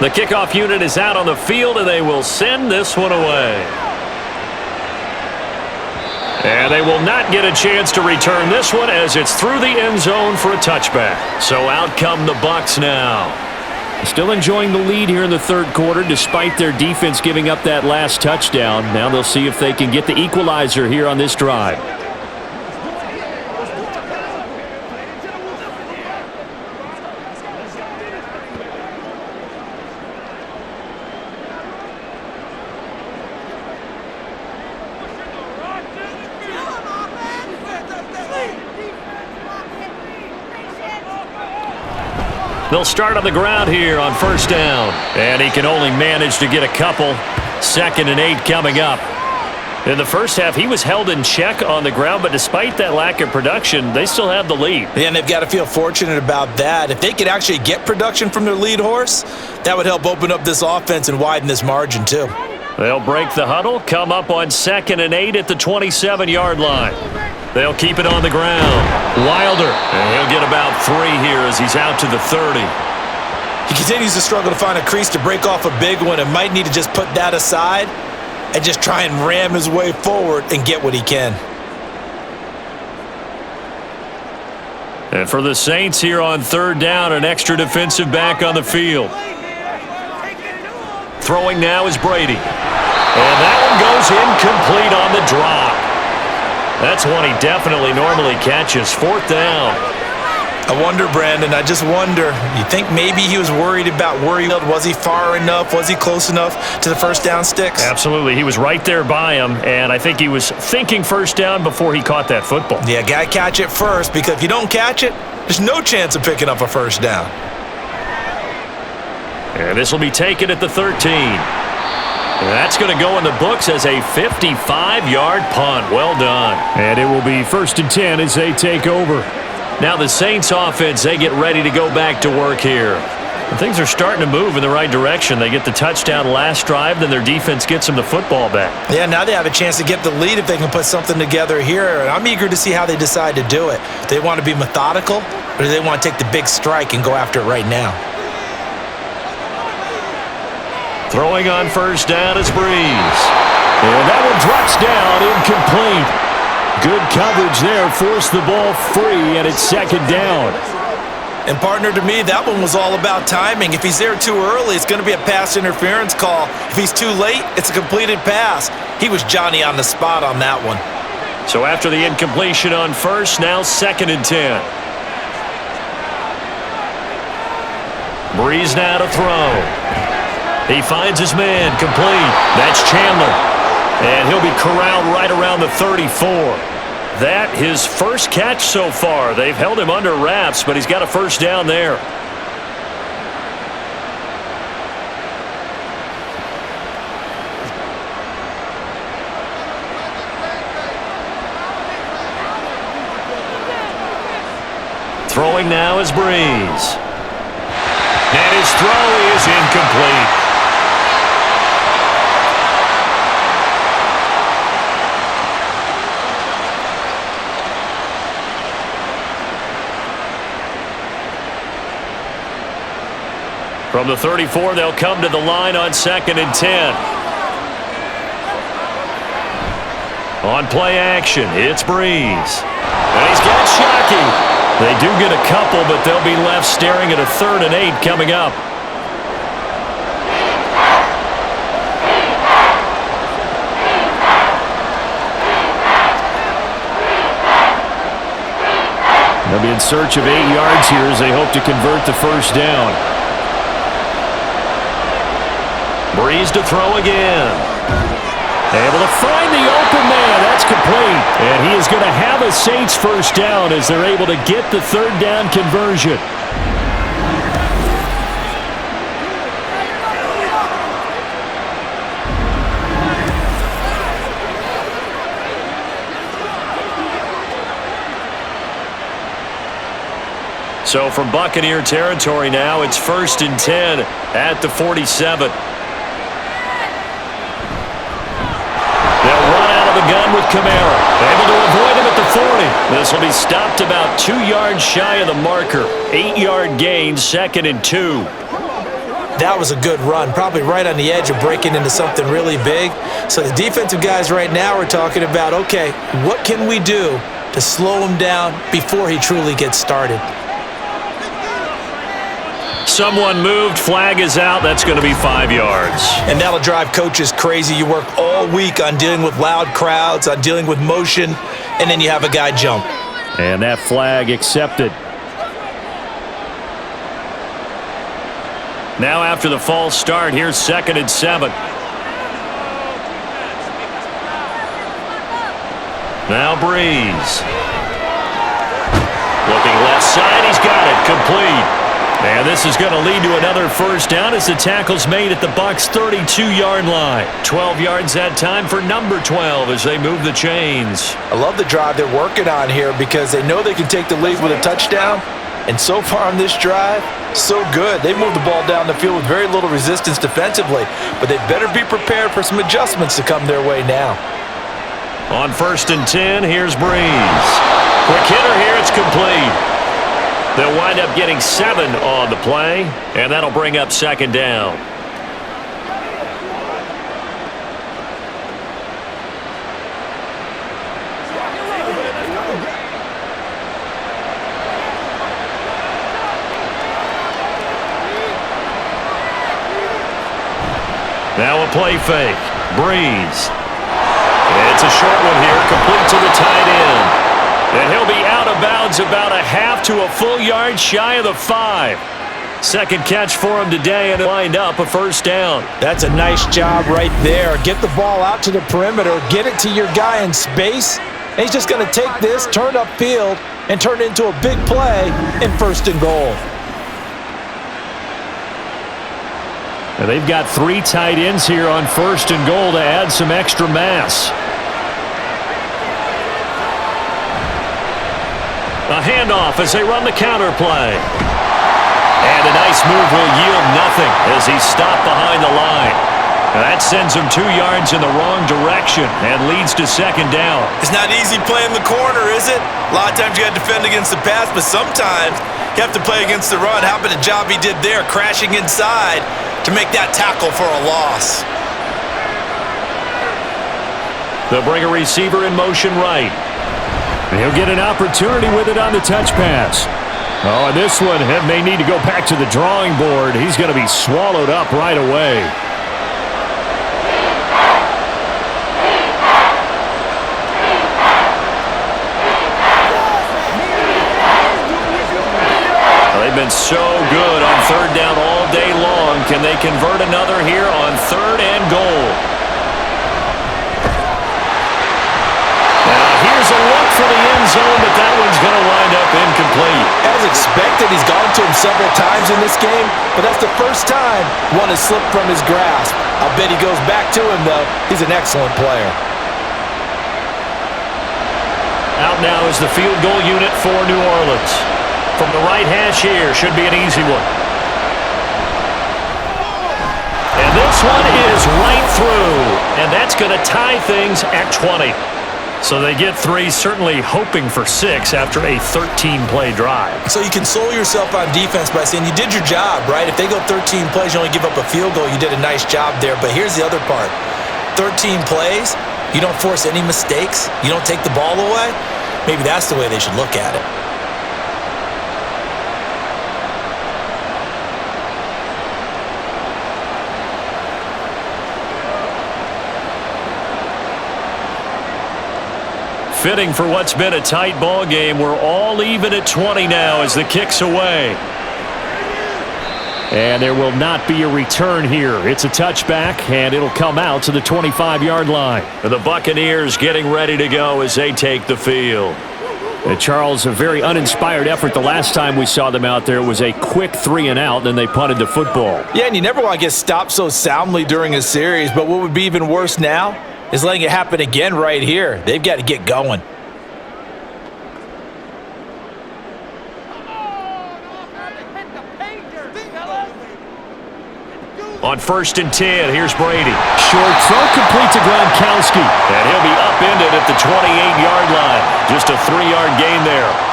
The kickoff unit is out on the field, and they will send this one away. And they will not get a chance to return this one as it's through the end zone for a touchback. So out come the Bucs now. Still enjoying the lead here in the third quarter despite their defense giving up that last touchdown. Now they'll see if they can get the equalizer here on this drive. They'll start on the ground here on first down. And he can only manage to get a couple. 2nd and 8 coming up. In the first half, he was held in check on the ground, but despite that lack of production, they still have the lead. Yeah, and they've got to feel fortunate about that. If they could actually get production from their lead horse, that would help open up this offense and widen this margin too. They'll break the huddle, come up on 2nd and 8 at the 27-yard line. They'll keep it on the ground. Wilder, and he'll get about 3 here as he's out to the 30. He continues to struggle to find a crease to break off a big one and might need to just put that aside and just try and ram his way forward and get what he can. And for the Saints here on 3rd down, an extra defensive back on the field. Throwing now is Brady. And that one goes incomplete on the drop. That's one he definitely normally catches. 4th down. I wonder, Brandon, I just wonder, you think maybe he was worried about where he was? Was he far enough? Was he close enough to the first down sticks? Absolutely. He was right there by him, and I think he was thinking first down before he caught that football. Yeah, got to catch it first, because if you don't catch it, there's no chance of picking up a first down. And this will be taken at the 13. And that's going to go in the books as a 55-yard punt. Well done. And it will be 1st and 10 as they take over. Now the Saints offense, they get ready to go back to work here. And things are starting to move in the right direction. They get the touchdown last drive, then their defense gets them the football back. Yeah, now they have a chance to get the lead if they can put something together here. And I'm eager to see how they decide to do it. Do they want to be methodical, or do they want to take the big strike and go after it right now? Throwing on first down is Breeze. And that one drops down, incomplete. Good coverage there, forced the ball free, and it's 2nd down. And partner, to me, that one was all about timing. If he's there too early, it's going to be a pass interference call. If he's too late, it's a completed pass. He was Johnny on the spot on that one. So after the incompletion on first, now 2nd and 10. Breeze now to throw. He finds his man, complete. That's Chandler. And he'll be corralled right around the 34. That his first catch so far. They've held him under wraps, but he's got a first down there. Throwing now is Breeze. And his throw is incomplete. From the 34, they'll come to the line on 2nd and 10. On play action, it's Breeze. And he's got Shockey. They do get a couple, but they'll be left staring at a 3rd and 8 coming up. They'll be in search of 8 yards here as they hope to convert the first down. Breeze to throw again. Able to find the open man. That's complete. And he is going to have a Saints first down as they're able to get the 3rd down conversion. So from Buccaneer territory now, it's 1st and 10 at the 47. They'll run out of the gun with Kamara. Able to avoid him at the 40. This will be stopped about 2 yards shy of the marker. 8-yard gain, 2nd and 2. That was a good run, probably right on the edge of breaking into something really big. So the defensive guys right now are talking about, okay, what can we do to slow him down before he truly gets started? Someone moved, flag is out. That's going to be 5 yards. And that'll drive coaches crazy. You work all week on dealing with loud crowds, on dealing with motion, and then you have a guy jump. And that flag accepted. Now after the false start, here's 2nd and 7. Now Breeze. Looking left side, he's got it, complete. And this is going to lead to another first down as the tackle's made at the Bucs' 32-yard line. 12 yards that time for number 12 as they move the chains. I love the drive they're working on here because they know they can take the lead with a touchdown. And so far on this drive, so good. They've moved the ball down the field with very little resistance defensively. But they better be prepared for some adjustments to come their way now. On 1st and 10, here's Breeze. Quick hitter here, it's complete. They'll wind up getting 7 on the play, and that'll bring up 2nd down. Now a play fake. Breeze. It's a short one here, complete to the tight end. And he'll be out of bounds about a half to a full yard shy of the 5. Second catch for him today, and it lined up a first down. That's a nice job right there. Get the ball out to the perimeter, get it to your guy in space, and he's just going to take this, turn upfield, and turn it into a big play in 1st and goal. And they've got 3 tight ends here on 1st and goal to add some extra mass. A handoff as they run the counter play. And a nice move will yield nothing as he's stopped behind the line. And that sends him 2 yards in the wrong direction and leads to 2nd down. It's not easy playing the corner, is it? A lot of times you got to defend against the pass, but sometimes you have to play against the run. How about the job he did there, crashing inside to make that tackle for a loss? They'll bring a receiver in motion right. And he'll get an opportunity with it on the touch pass. Oh, and this one may need to go back to the drawing board. He's going to be swallowed up right away. They've been so good on 3rd down all day long. Can they convert another here on 3rd and goal? Now here's a look for the end zone, but that one's going to wind up incomplete. As expected, he's gone to him several times in this game, but that's the first time one has slipped from his grasp. I'll bet he goes back to him, though. He's an excellent player. Out now is the field goal unit for New Orleans. From the right hash here, should be an easy one. And this one is right through, and that's going to tie things at 20. So they get 3, certainly hoping for 6 after a 13-play drive. So you console yourself on defense by saying you did your job, right? If they go 13 plays, you only give up a field goal, you did a nice job there. But here's the other part. 13 plays, you don't force any mistakes, you don't take the ball away. Maybe that's the way they should look at it. Fitting for what's been a tight ball game. We're all even at 20 now as the kick's away. And there will not be a return here. It's a touchback, and it'll come out to the 25-yard line. The Buccaneers getting ready to go as they take the field. And Charles, a very uninspired effort the last time we saw them out there. It was a quick 3-and-out, then they punted the football. Yeah, and you never want to get stopped so soundly during a series, but what would be even worse now is letting it happen again right here. They've got to get going. On 1st and 10, here's Brady. Short throw complete to Gronkowski. And he'll be upended at the 28-yard line. Just a 3-yard gain there.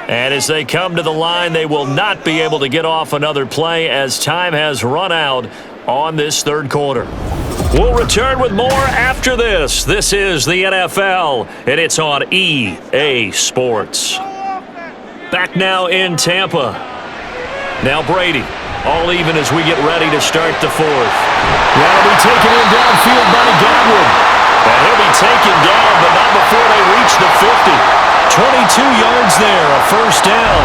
And as they come to the line, they will not be able to get off another play as time has run out on this third quarter. We'll return with more after this. This is the NFL, and it's on EA Sports. Back now in Tampa. Now Brady, all even as we get ready to start the fourth. That'll be taken in downfield by Godwin. And he'll be taken down, but not before they reach the 50. 22 yards there, a first down.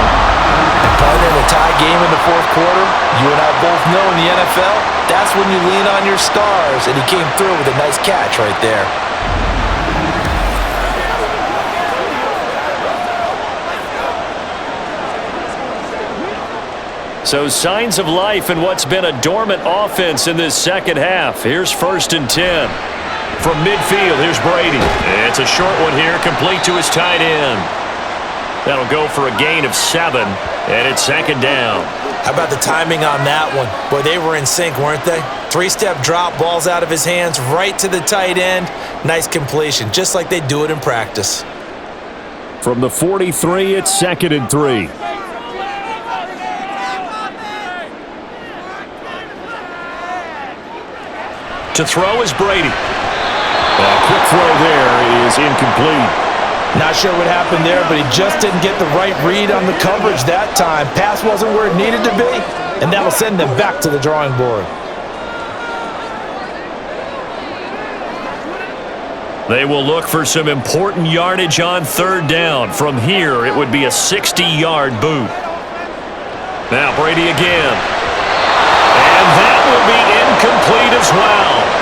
Partner, in a tie game in the fourth quarter, you and I both know in the NFL, that's when you lean on your stars, and he came through with a nice catch right there. So signs of life in what's been a dormant offense in this second half. Here's 1st and 10. From midfield, here's Brady. It's a short one here, complete to his tight end. That'll go for a gain of 7, and it's 2nd down. How about the timing on that one? Boy, they were in sync, weren't they? 3-step drop, balls out of his hands, right to the tight end. Nice completion, just like they do it in practice. From the 43, it's 2nd and 3. To throw is Brady. A quick throw there is incomplete. Not sure what happened there, but he just didn't get the right read on the coverage that time. Pass wasn't where it needed to be, and that'll send them back to the drawing board. They will look for some important yardage on 3rd down. From here, it would be a 60-yard boot. Now Brady again. And that will be incomplete as well.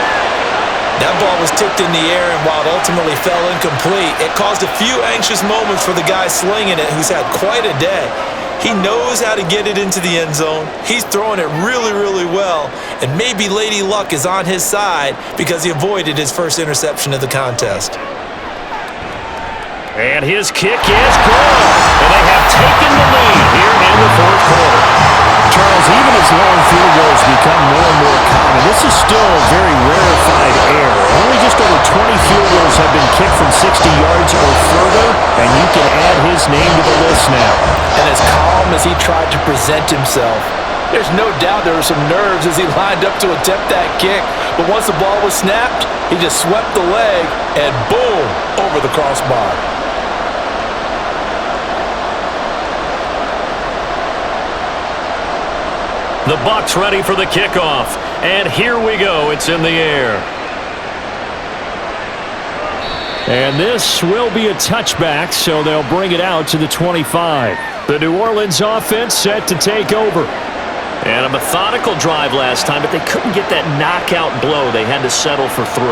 That ball was tipped in the air, and while it ultimately fell incomplete, it caused a few anxious moments for the guy slinging it, who's had quite a day. He knows how to get it into the end zone. He's throwing it really, really well, and maybe Lady Luck is on his side because he avoided his first interception of the contest. And his kick is good, and they have taken the lead here in the fourth quarter. Charles, even as long field goals become more and more common, this is still a very rarefied air. Only just over 20 field goals have been kicked from 60 yards or further, and you can add his name to the list now. And as calm as he tried to present himself, there's no doubt there were some nerves as he lined up to attempt that kick. But once the ball was snapped, he just swept the leg, and boom, over the crossbar. The Bucs ready for the kickoff. And here we go. It's in the air. And this will be a touchback, so they'll bring it out to the 25. The New Orleans offense set to take over. And a methodical drive last time, but they couldn't get that knockout blow. They had to settle for 3.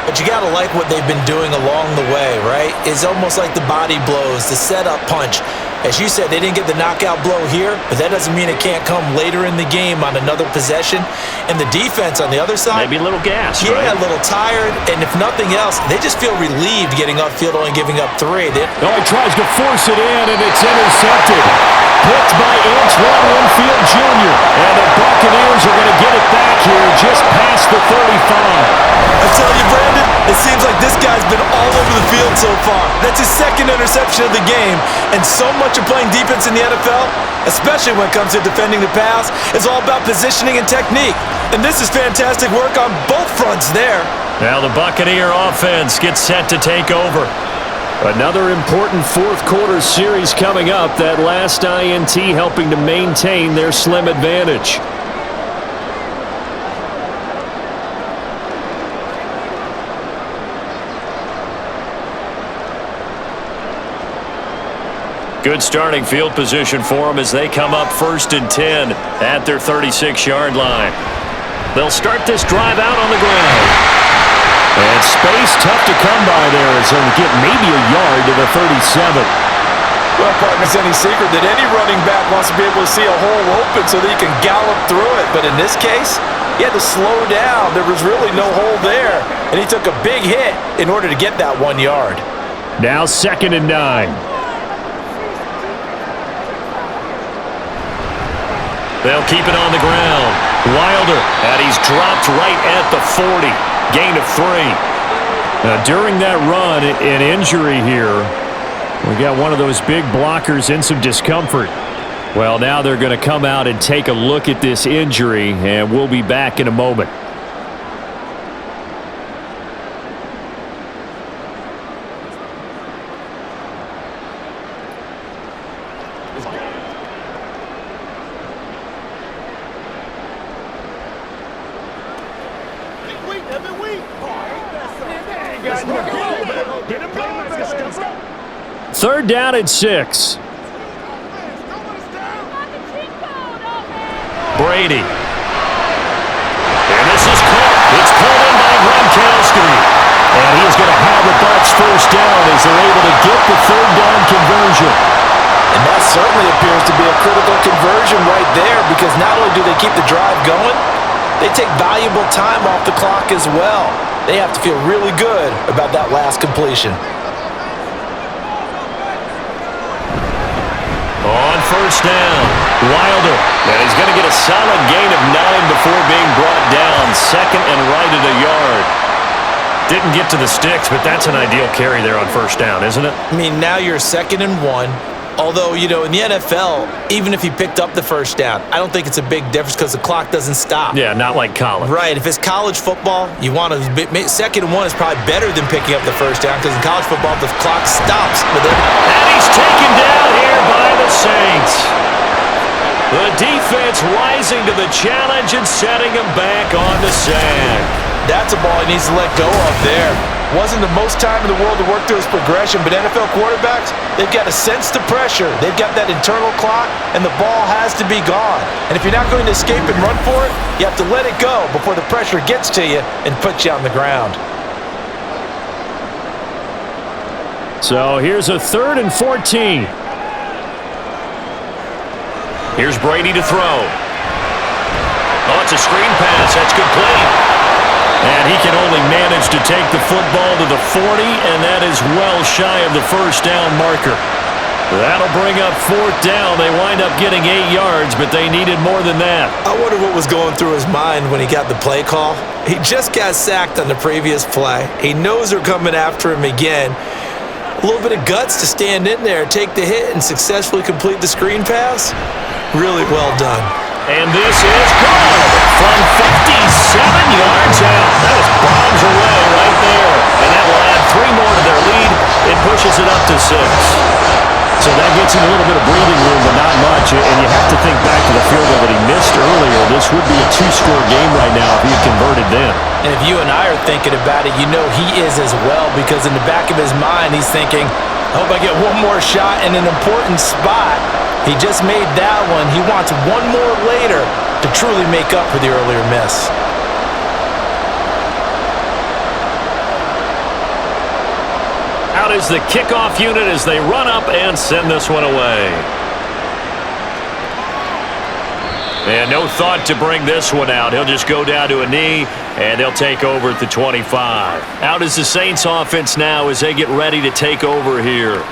But you got to like what they've been doing along the way, right? It's almost like the body blows, the setup punch. As you said, they didn't get the knockout blow here, but that doesn't mean it can't come later in the game on another possession. And the defense on the other side, maybe a little gas, yeah, right? A little tired, and if nothing else, they just feel relieved getting upfield, only giving up 3. He tries to force it in, and it's intercepted. Picked by Antoine Winfield Jr. And the Buccaneers are going to get it back here just past the 35. I tell you, Brandon, it seems like this guy's been all over the field so far. That's his 2nd interception of the game, and so much of playing defense in the NFL, especially when it comes to defending the pass, is all about positioning and technique. And this is fantastic work on both fronts there. Now the Buccaneer offense gets set to take over. Another important fourth-quarter series coming up. That last INT helping to maintain their slim advantage. Good starting field position for them as they come up 1st and 10 at their 36-yard line. They'll start this drive out on the ground. And space tough to come by there as they'll get maybe a yard to the 37. Well, partner, it's any secret that any running back wants to be able to see a hole open so that he can gallop through it. But in this case, he had to slow down. There was really no hole there. And he took a big hit in order to get that 1 yard. Now 2nd and 9. They'll keep it on the ground. Wilder, and he's dropped right at the 40. Gain of 3. Now, during that run, an injury here. We got one of those big blockers in some discomfort. Well, now they're going to come out and take a look at this injury, and we'll be back in a moment. Third down and 6. Brady. And this is caught. It's pulled in by Gronkowski. And he's going to have the Bucs first down as they're able to get the 3rd down conversion. And that certainly appears to be a critical conversion right there, because not only do they keep the drive going, they take valuable time off the clock as well. They have to feel really good about that last completion. On 1st down, Wilder, and he's going to get a solid gain of 9 before being brought down. 2nd and right at a yard. Didn't get to the sticks, but that's an ideal carry there on 1st down, isn't it? I mean, now you're 2nd and 1. Although, you know, in the NFL, even if he picked up the 1st down, I don't think it's a big difference because the clock doesn't stop. Yeah, not like college. Right. If it's college football, you want to 2nd and 1 is probably better than picking up the 1st down, because in college football, the clock stops. And he's taken down here by the Saints. The defense rising to the challenge and setting him back on the sand. That's a ball he needs to let go of there. Wasn't the most time in the world to work through his progression, but NFL quarterbacks, they've got to sense the pressure. They've got that internal clock, and the ball has to be gone. And if you're not going to escape and run for it, you have to let it go before the pressure gets to you and puts you on the ground. So here's a 3rd and 14. Here's Brady to throw. Oh, it's a screen pass. That's complete. And he can only manage to take the football to the 40, and that is well shy of the 1st down marker. That'll bring up 4th down. They wind up getting 8 yards, but they needed more than that. I wonder what was going through his mind when he got the play call. He just got sacked on the previous play. He knows they're coming after him again. A little bit of guts to stand in there, take the hit, and successfully complete the screen pass. Really well done. And this is good from 57 yards out. That was bombs away right there. And that will add 3 more to their lead. It pushes it up to 6. So that gets him a little bit of breathing room, but not much. And you have to think back to the field goal that he missed earlier. This would be a 2-score game right now if he had converted then. And if you and I are thinking about it, you know he is as well, because in the back of his mind, he's thinking, I hope I get one more shot in an important spot. He just made that one. He wants one more later to truly make up for the earlier miss. Out is the kickoff unit as they run up and send this one away. And no thought to bring this one out. He'll just go down to a knee, and they'll take over at the 25. Out is the Saints offense now as they get ready to take over here.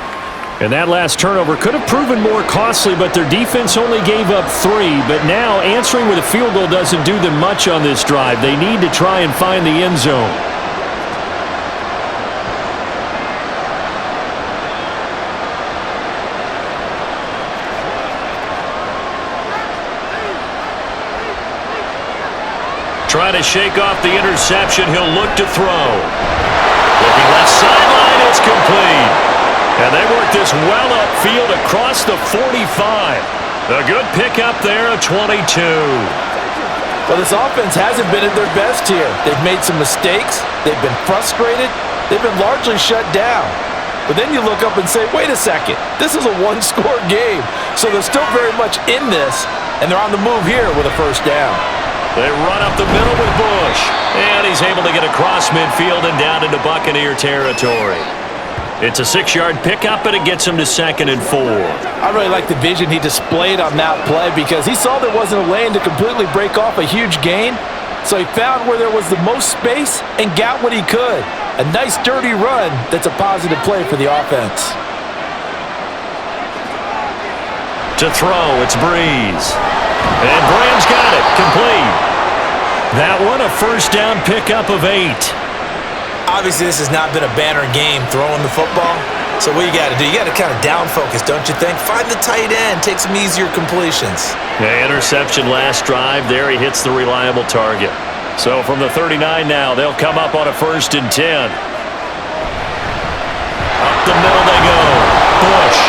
And that last turnover could have proven more costly, but their defense only gave up 3. But now answering with a field goal doesn't do them much on this drive. They need to try and find the end zone. Trying to shake off the interception. He'll look to throw. Looking left sideline. It's complete. And they work this well upfield across the 45. A good pickup there, a 22. Well, this offense hasn't been at their best here. They've made some mistakes. They've been frustrated. They've been largely shut down. But then you look up and say, wait a second, this is a one-score game. So they're still very much in this, and they're on the move here with a first down. They run up the middle with Bush. And he's able to get across midfield and down into Buccaneer territory. It's a 6-yard pickup, and it gets him to 2nd and 4. I really like the vision he displayed on that play because he saw there wasn't a lane to completely break off a huge gain. So he found where there was the most space and got what he could. A nice, dirty run that's a positive play for the offense. To throw, it's Breeze. And Graham's got it. Complete. That one, a first down pickup of 8. Obviously, this has not been a banner game throwing the football. So what you got to do, you got to kind of down focus, don't you think? Find the tight end, take some easier completions. Yeah, interception last drive. There he hits the reliable target. So from the 39 now, they'll come up on a 1st and 10. Up the middle they go. Bush.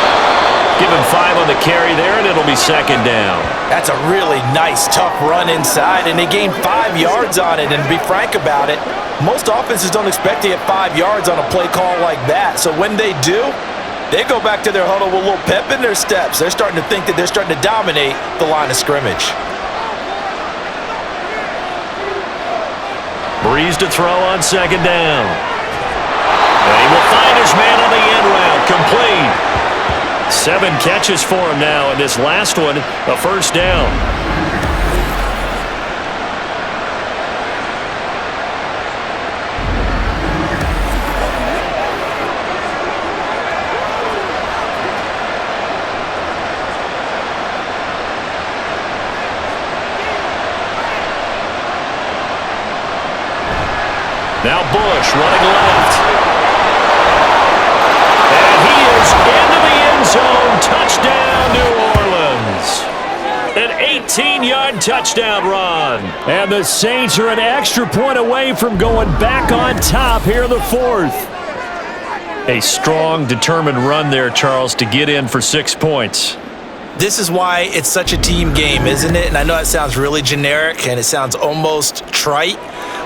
Give him 5 on the carry there, and it'll be 2nd down. That's a really nice, tough run inside, and they gained 5 yards on it. And to be frank about it, most offenses don't expect to get 5 yards on a play call like that. So when they do, they go back to their huddle with a little pep in their steps. They're starting to think that they're starting to dominate the line of scrimmage. Breeze to throw on 2nd down. And he will find his man on the end route. Complete. 7 catches for him now, and this last one, a first down. Now Bush running left. And he is into the end zone. Touchdown, New Orleans. An 18-yard touchdown run. And the Saints are an extra point away from going back on top here in the 4th. A strong, determined run there, Charles, to get in for 6 points. This is why it's such a team game, isn't it? And I know it sounds really generic and it sounds almost trite,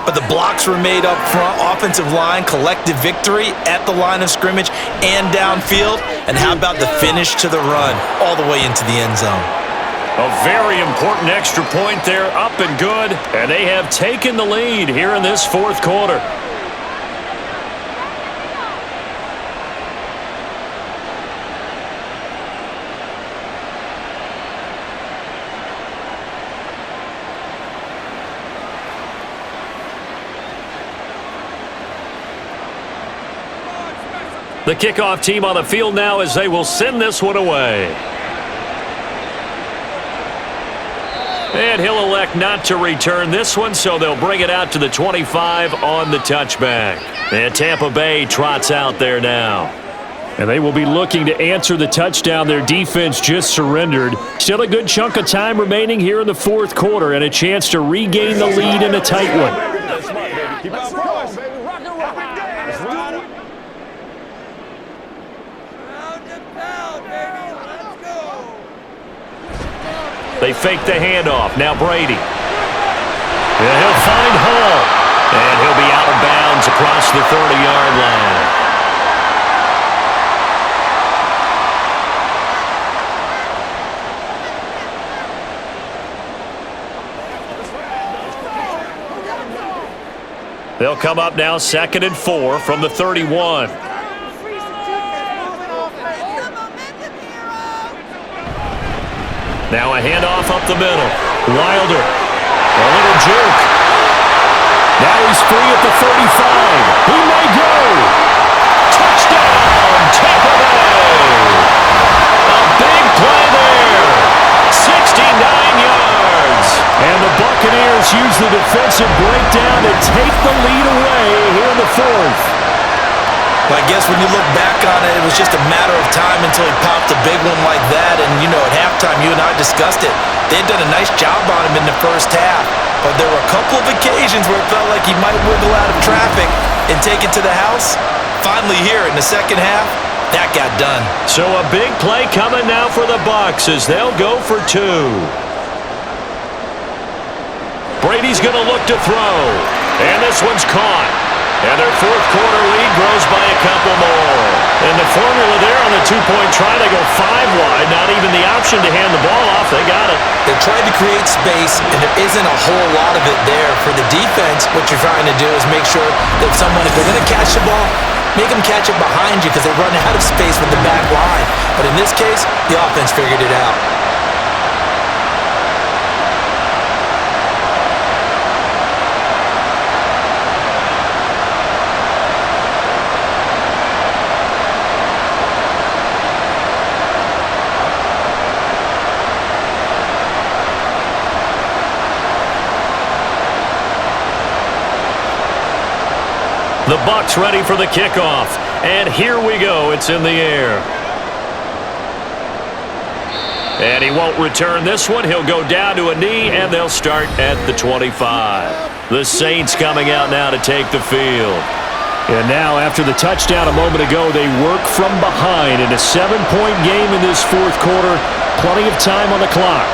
but the blocks were made up front, offensive line, collective victory at the line of scrimmage and downfield. And how about the finish to the run all the way into the end zone? A very important extra point there, up and good. And they have taken the lead here in this 4th quarter. The kickoff team on the field now as they will send this one away. And he'll elect not to return this one, so they'll bring it out to the 25 on the touchback. And Tampa Bay trots out there now. And they will be looking to answer the touchdown their defense just surrendered. Still a good chunk of time remaining here in the 4th quarter and a chance to regain the lead in a tight one. They fake the handoff. Now Brady. And he'll find Hall. And he'll be out of bounds across the 30-yard line. They'll come up now 2nd and 4 from the 31. Now a handoff up the middle. Wilder. A little juke. Now he's free at the 35. He may go. Touchdown, Tampa Bay. A big play there. 69 yards. And the Buccaneers use the defensive breakdown to take the lead away here in the fourth. I guess when you look back on it, it was just a matter of time until he popped a big one like that. And, you know, at halftime, you and I discussed it. They had done a nice job on him in the first half. But there were a couple of occasions where it felt like he might wiggle out of traffic and take it to the house. Finally here in the second half, that got done. So a big play coming now for the Bucs as they'll go for 2. Brady's going to look to throw. And this one's caught. And their fourth quarter lead grows by a couple more. And the formula there on the two-point try, they go 5 wide. Not even the option to hand the ball off. They got it. They're trying to create space, and there isn't a whole lot of it there. For the defense, what you're trying to do is make sure that someone, if they're going to catch the ball, make them catch it behind you because they run out of space with the back line. But in this case, the offense figured it out. The Bucs ready for the kickoff. And here we go. It's in the air. And he won't return this one. He'll go down to a knee, and they'll start at the 25. The Saints coming out now to take the field. And now, after the touchdown a moment ago, they work from behind in a 7-point game in this fourth quarter. Plenty of time on the clock.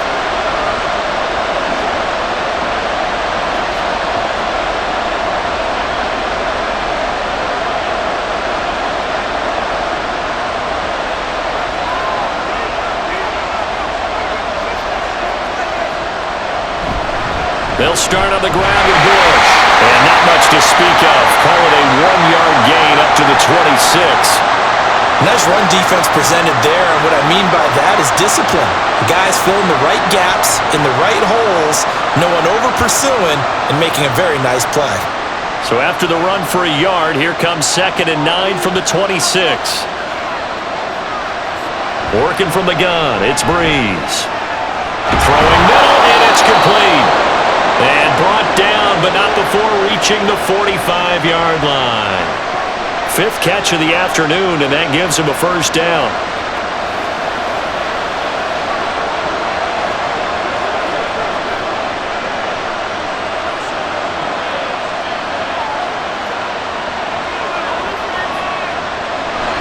They'll start on the ground with Bush. And not much to speak of. Call it a 1-yard gain up to the 26. Nice run defense presented there, and what I mean by that is discipline. The guys filling the right gaps in the right holes, no one over-pursuing, and making a very nice play. So after the run for a yard, here comes 2nd and 9 from the 26. Working from the gun, it's Breeze. Throwing middle, and it's complete. And brought down, but not before reaching the 45-yard line. 5th catch of the afternoon, and that gives him a first down.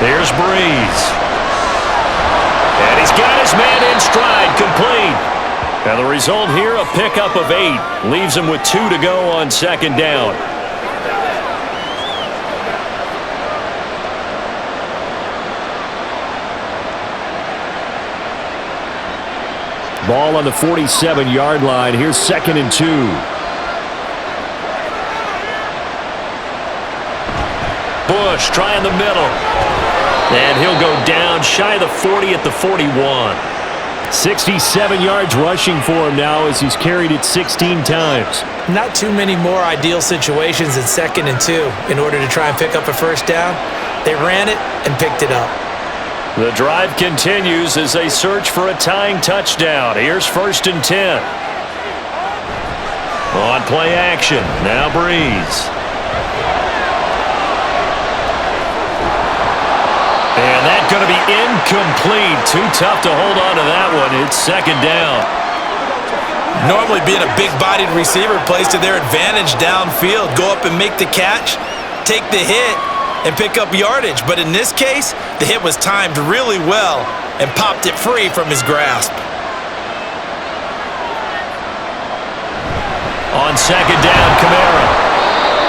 There's Breeze. And he's got his man in stride, complete. Now the result here, a pickup of 8. Leaves him with 2 to go on 2nd down. Ball on the 47-yard line. Here's 2nd and 2. Bush trying the middle. And he'll go down shy of the 40 at the 41. 67 yards rushing for him now as he's carried it 16 times. Not too many more ideal situations in 2nd and 2 in order to try and pick up a first down. They ran it and picked it up. The drive continues as they search for a tying touchdown. Here's 1st and 10. On play action, now Breeze. And that's going to be incomplete. Too tough to hold on to that one. It's 2nd down. Normally being a big-bodied receiver plays to their advantage downfield. Go up and make the catch, take the hit, and pick up yardage. But in this case, the hit was timed really well and popped it free from his grasp. On 2nd down, Kamara.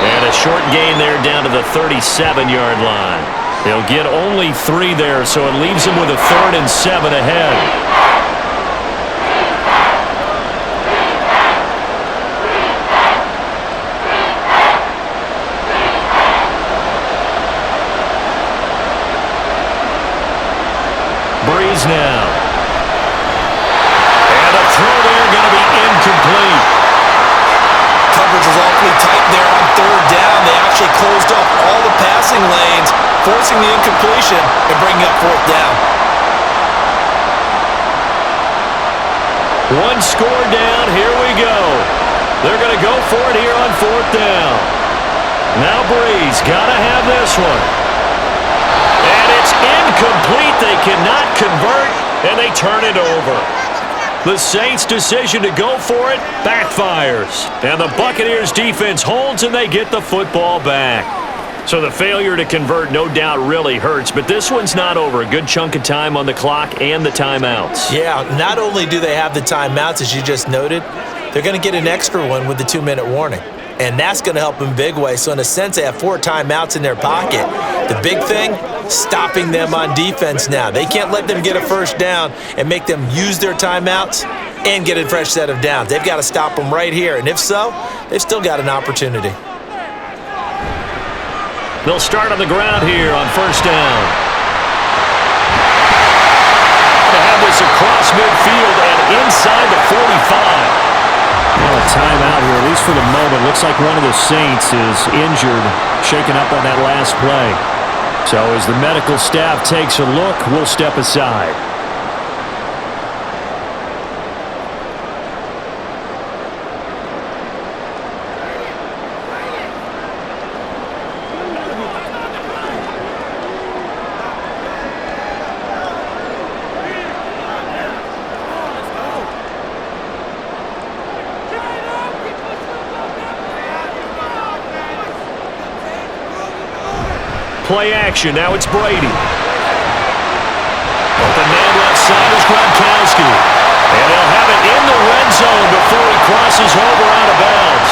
And a short gain there down to the 37-yard line. They'll get only 3 there, so it leaves him with a 3rd and 7 ahead. Breeze now. passing lanes, forcing the incompletion, and bringing up fourth down. One score down, here we go. They're going to go for it here on fourth down. Now Breeze got to have this one. And it's incomplete. They cannot convert, and they turn it over. The Saints' decision to go for it backfires. And the Buccaneers' defense holds, and they get the football back. So the failure to convert no doubt really hurts, but this one's not over. A good chunk of time on the clock and the timeouts. Yeah, not only do they have the timeouts, as you just noted, they're going to get an extra one with the 2-minute warning. And that's going to help in big way. So in a sense, they have 4 timeouts in their pocket. The big thing, stopping them on defense now. They can't let them get a first down and make them use their timeouts and get a fresh set of downs. They've got to stop them right here. And if so, they've still got an opportunity. They'll start on the ground here on first down. To have this across midfield and inside the 45. Well, a timeout here, at least for the moment. Looks like one of the Saints is injured, shaken up on that last play. So as the medical staff takes a look, we'll step aside. Play action. Now it's Brady. Open man left side is Gronkowski. And he'll have it in the red zone before he crosses over out of bounds.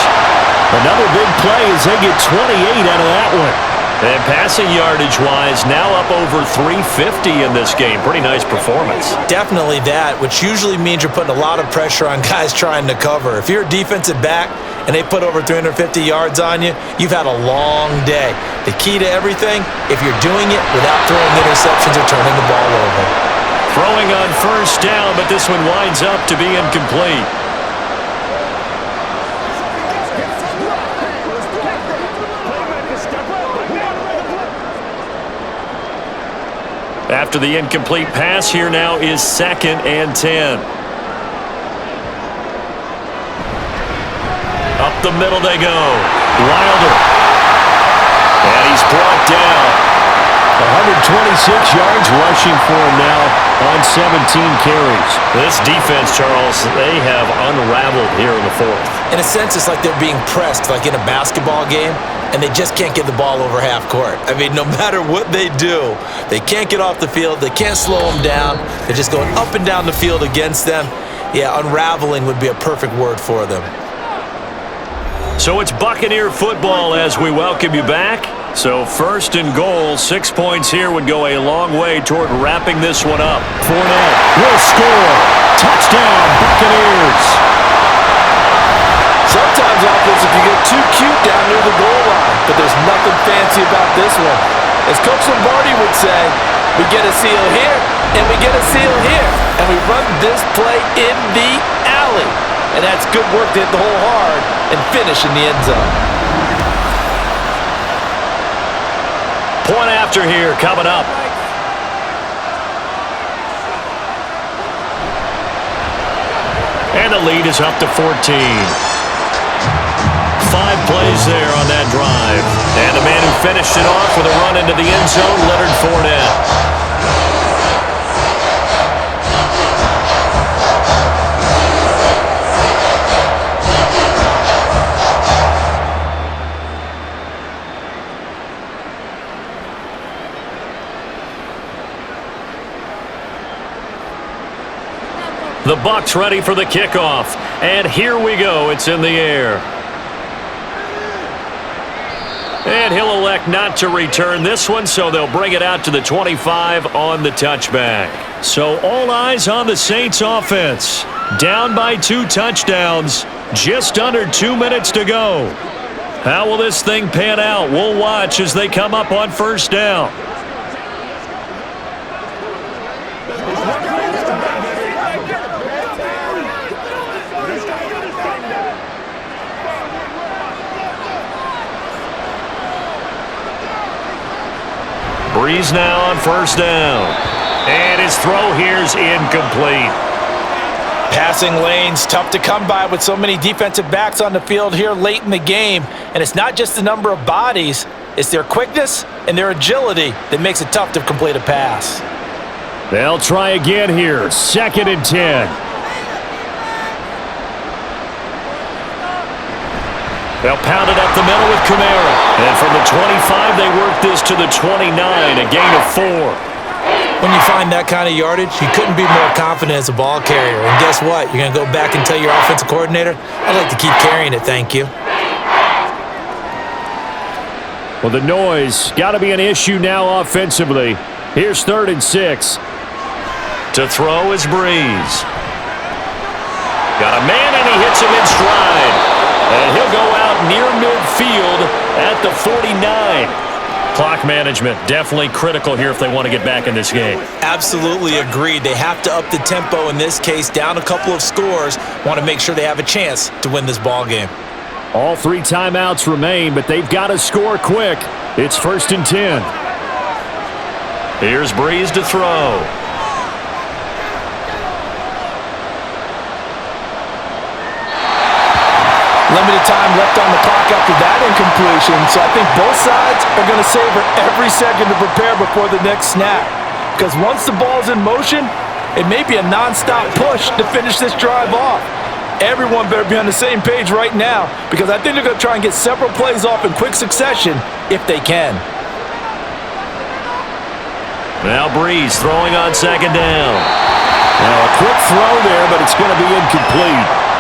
Another big play as they get 28 out of that one. And passing yardage-wise, now up over 350 in this game. Pretty nice performance. Definitely that, which usually means you're putting a lot of pressure on guys trying to cover. If you're a defensive back and they put over 350 yards on you, you've had a long day. The key to everything, if you're doing it without throwing interceptions or turning the ball over. Throwing on first down, but this one winds up to be incomplete. After the incomplete pass, here now is 2nd and 10. Up the middle they go. Wilder. And he's brought down. 126 yards rushing for him now on 17 carries. This defense, Charles, they have unraveled here in the 4th. In a sense, it's like they're being pressed, like in a basketball game, and they just can't get the ball over half court. I mean, no matter what they do, they can't get off the field. They can't slow them down. They're just going up and down the field against them. Yeah, unraveling would be a perfect word for them. So it's Buccaneer football as we welcome you back. So 1st and goal, 6 points here would go a long way toward wrapping this one up. Fournette will score. Touchdown, Buccaneers. Sometimes, offense, if you get too cute down near the goal line, but there's nothing fancy about this one. As Coach Lombardi would say, we get a seal here, and we get a seal here, and we run this play in the alley. And that's good work to hit the hole hard and finish in the end zone. Point after here coming up. And the lead is up to 14. 5 plays there on that drive. And the man who finished it off with a run into the end zone, Leonard Fournette. The Bucs ready for the kickoff. And here we go. It's in the air. And he'll elect not to return this one, so they'll bring it out to the 25 on the touchback. So all eyes on the Saints offense. Down by 2 touchdowns. Just under 2 minutes to go. How will this thing pan out? We'll watch as they come up on first down. Breeze now on first down. And his throw here's incomplete. Passing lanes, tough to come by with so many defensive backs on the field here late in the game. And it's not just the number of bodies, it's their quickness and their agility that makes it tough to complete a pass. They'll try again here, 2nd and 10. They'll pound it up the middle with Kamara. And from the 25, they work this to the 29, a gain of 4. When you find that kind of yardage, you couldn't be more confident as a ball carrier. And guess what? You're going to go back and tell your offensive coordinator, I'd like to keep carrying it, thank you. Well, the noise got to be an issue now offensively. Here's 3rd and 6. To throw is Breeze. Got a man, and he hits him in stride. And he'll go out near midfield at the 49. Clock management, definitely critical here if they want to get back in this game. Absolutely agreed. They have to up the tempo in this case, down a couple of scores. Want to make sure they have a chance to win this ball game. All 3 timeouts remain, but they've got to score quick. It's 1st and 10. Here's Breeze to throw. Limited time left on the clock after that incompletion, so I think both sides are going to savor every second to prepare before the next snap. Because once the ball's in motion, it may be a non-stop push to finish this drive off. Everyone better be on the same page right now, because I think they're going to try and get several plays off in quick succession if they can. Now Breeze throwing on 2nd down. Now a quick throw there, but it's going to be incomplete.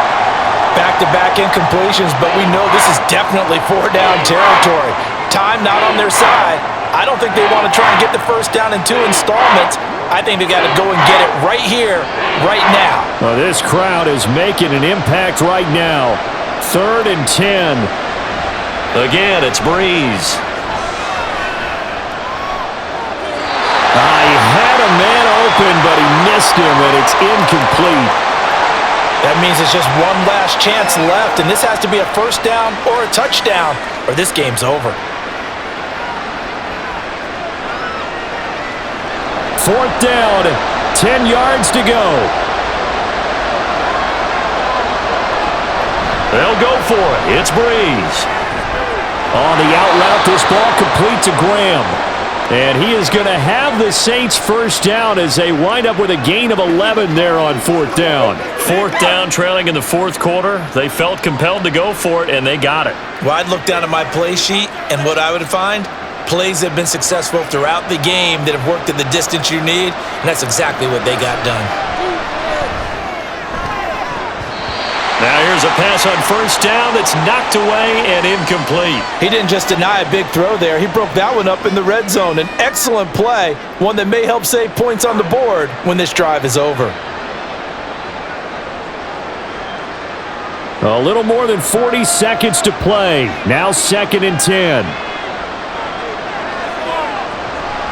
Back-to-back incompletions, but we know this is definitely 4-down territory. Time not on their side. I don't think they want to try and get the first down in 2 installments. I think they got to go and get it right here, right now. Well, this crowd is making an impact right now. 3rd and 10. Again, it's Breeze. He had a man open, but he missed him, and it's incomplete. That means it's just one last chance left, and this has to be a first down or a touchdown, or this game's over. 4th down, 10 yards to go. They'll go for it. It's Breeze. On the out route, this ball complete to Graham. And he is going to have the Saints first down as they wind up with a gain of 11 there on 4th down. 4th down, trailing in the 4th quarter. They felt compelled to go for it, and they got it. Well, I'd look down at my play sheet, and what I would find, plays that have been successful throughout the game that have worked at the distance you need, and that's exactly what they got done. Now here's a pass on first down that's knocked away and incomplete. He didn't just deny a big throw there. He broke that one up in the red zone. An excellent play, one that may help save points on the board when this drive is over. A little more than 40 seconds to play. Now 2nd and 10.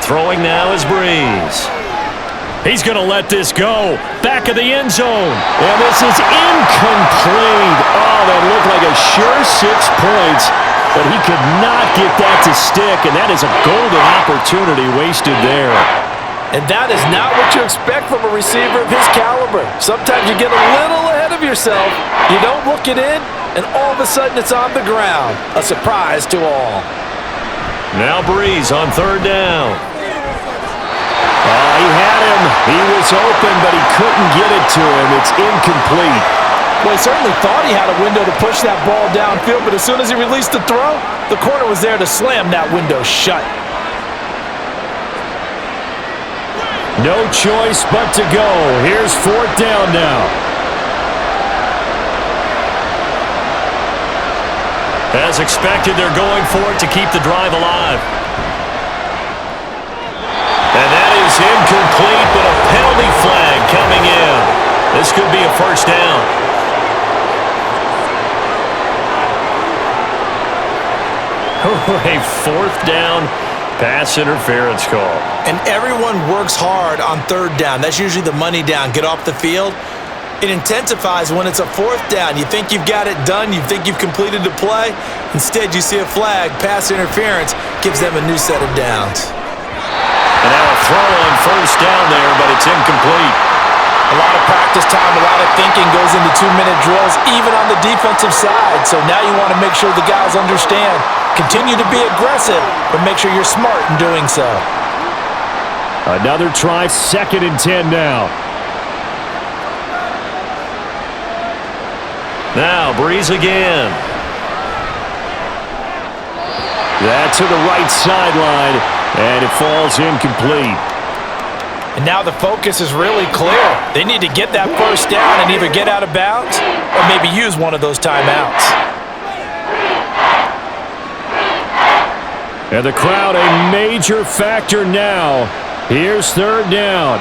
Throwing now is Breeze. He's going to let this go. Back of the end zone. And this is incomplete. Oh, that looked like a sure 6 points. But he could not get that to stick. And that is a golden opportunity wasted there. And that is not what you expect from a receiver of his caliber. Sometimes you get a little ahead of yourself. You don't look it in, and all of a sudden it's on the ground. A surprise to all. Now Breeze on 3rd down. He had him. He was open, but he couldn't get it to him. It's incomplete. Well, he certainly thought he had a window to push that ball downfield, but as soon as he released the throw, the corner was there to slam that window shut. No choice but to go. Here's 4th down now. As expected, they're going for it to keep the drive alive. And that is incomplete, but a penalty flag coming in. This could be a first down. A 4th down pass interference call. And everyone works hard on 3rd down. That's usually the money down. Get off the field. It intensifies when it's a 4th down. You think you've got it done. You think you've completed the play. Instead, you see a flag, pass interference, gives them a new set of downs. throw on first down there, but it's incomplete. A lot of practice time, a lot of thinking goes into 2-minute drills, even on the defensive side. So now you want to make sure the guys understand. Continue to be aggressive, but make sure you're smart in doing so. Another try, 2nd and 10 now. Now, Breeze again. That to the right sideline, and it falls incomplete. And now the focus is really clear. They need to get that first down and either get out of bounds or maybe use one of those timeouts. And the crowd a major factor now. Here's 3rd down.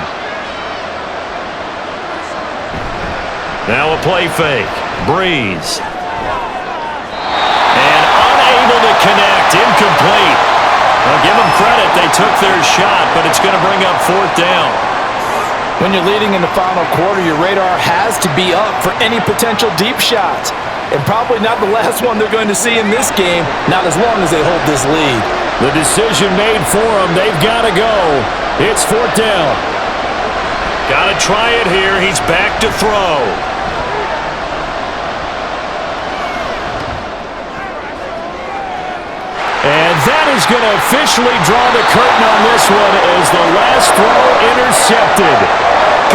Now a play fake. Breeze. And unable to connect. Incomplete. I'll give them credit. They took their shot, but it's going to bring up 4th down. When you're leading in the final quarter, your radar has to be up for any potential deep shots. And probably not the last one they're going to see in this game, not as long as they hold this lead. The decision made for them. They've got to go. It's 4th down. Got to try it here. He's back to throw. And that is going to officially draw the curtain on this one as the last throw intercepted.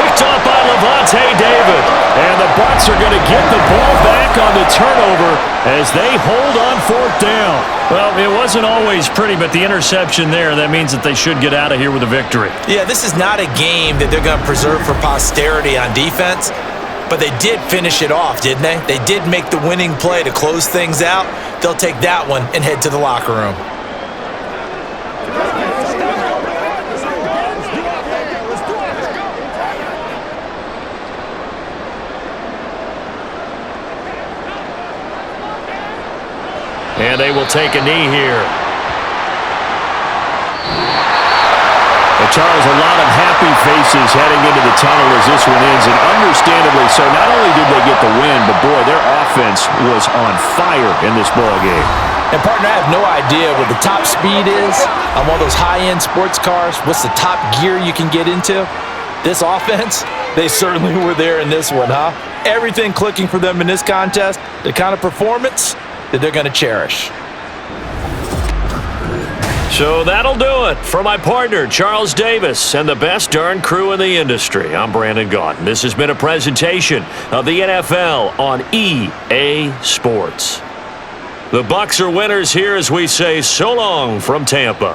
Picked off by Levante David. And the Bucs are going to get the ball back on the turnover as they hold on 4th down. Well, it wasn't always pretty, but the interception there, that means that they should get out of here with a victory. Yeah, this is not a game that they're going to preserve for posterity on defense. But they did finish it off, didn't they? They did make the winning play to close things out. They'll take that one and head to the locker room. And they will take a knee here. Charles, a lot of happy faces heading into the tunnel as this one ends, and understandably so. Not only did they get the win, but boy, their offense was on fire in this ball game. And partner, I have no idea what the top speed is on one of those high-end sports cars. What's the top gear you can get into? This offense, they certainly were there in this one, huh? Everything clicking for them in this contest, the kind of performance that they're going to cherish. So that'll do it for my partner, Charles Davis, and the best darn crew in the industry. I'm Brandon Gaudin. This has been a presentation of the NFL on EA Sports. The Bucs are winners here as we say so long from Tampa.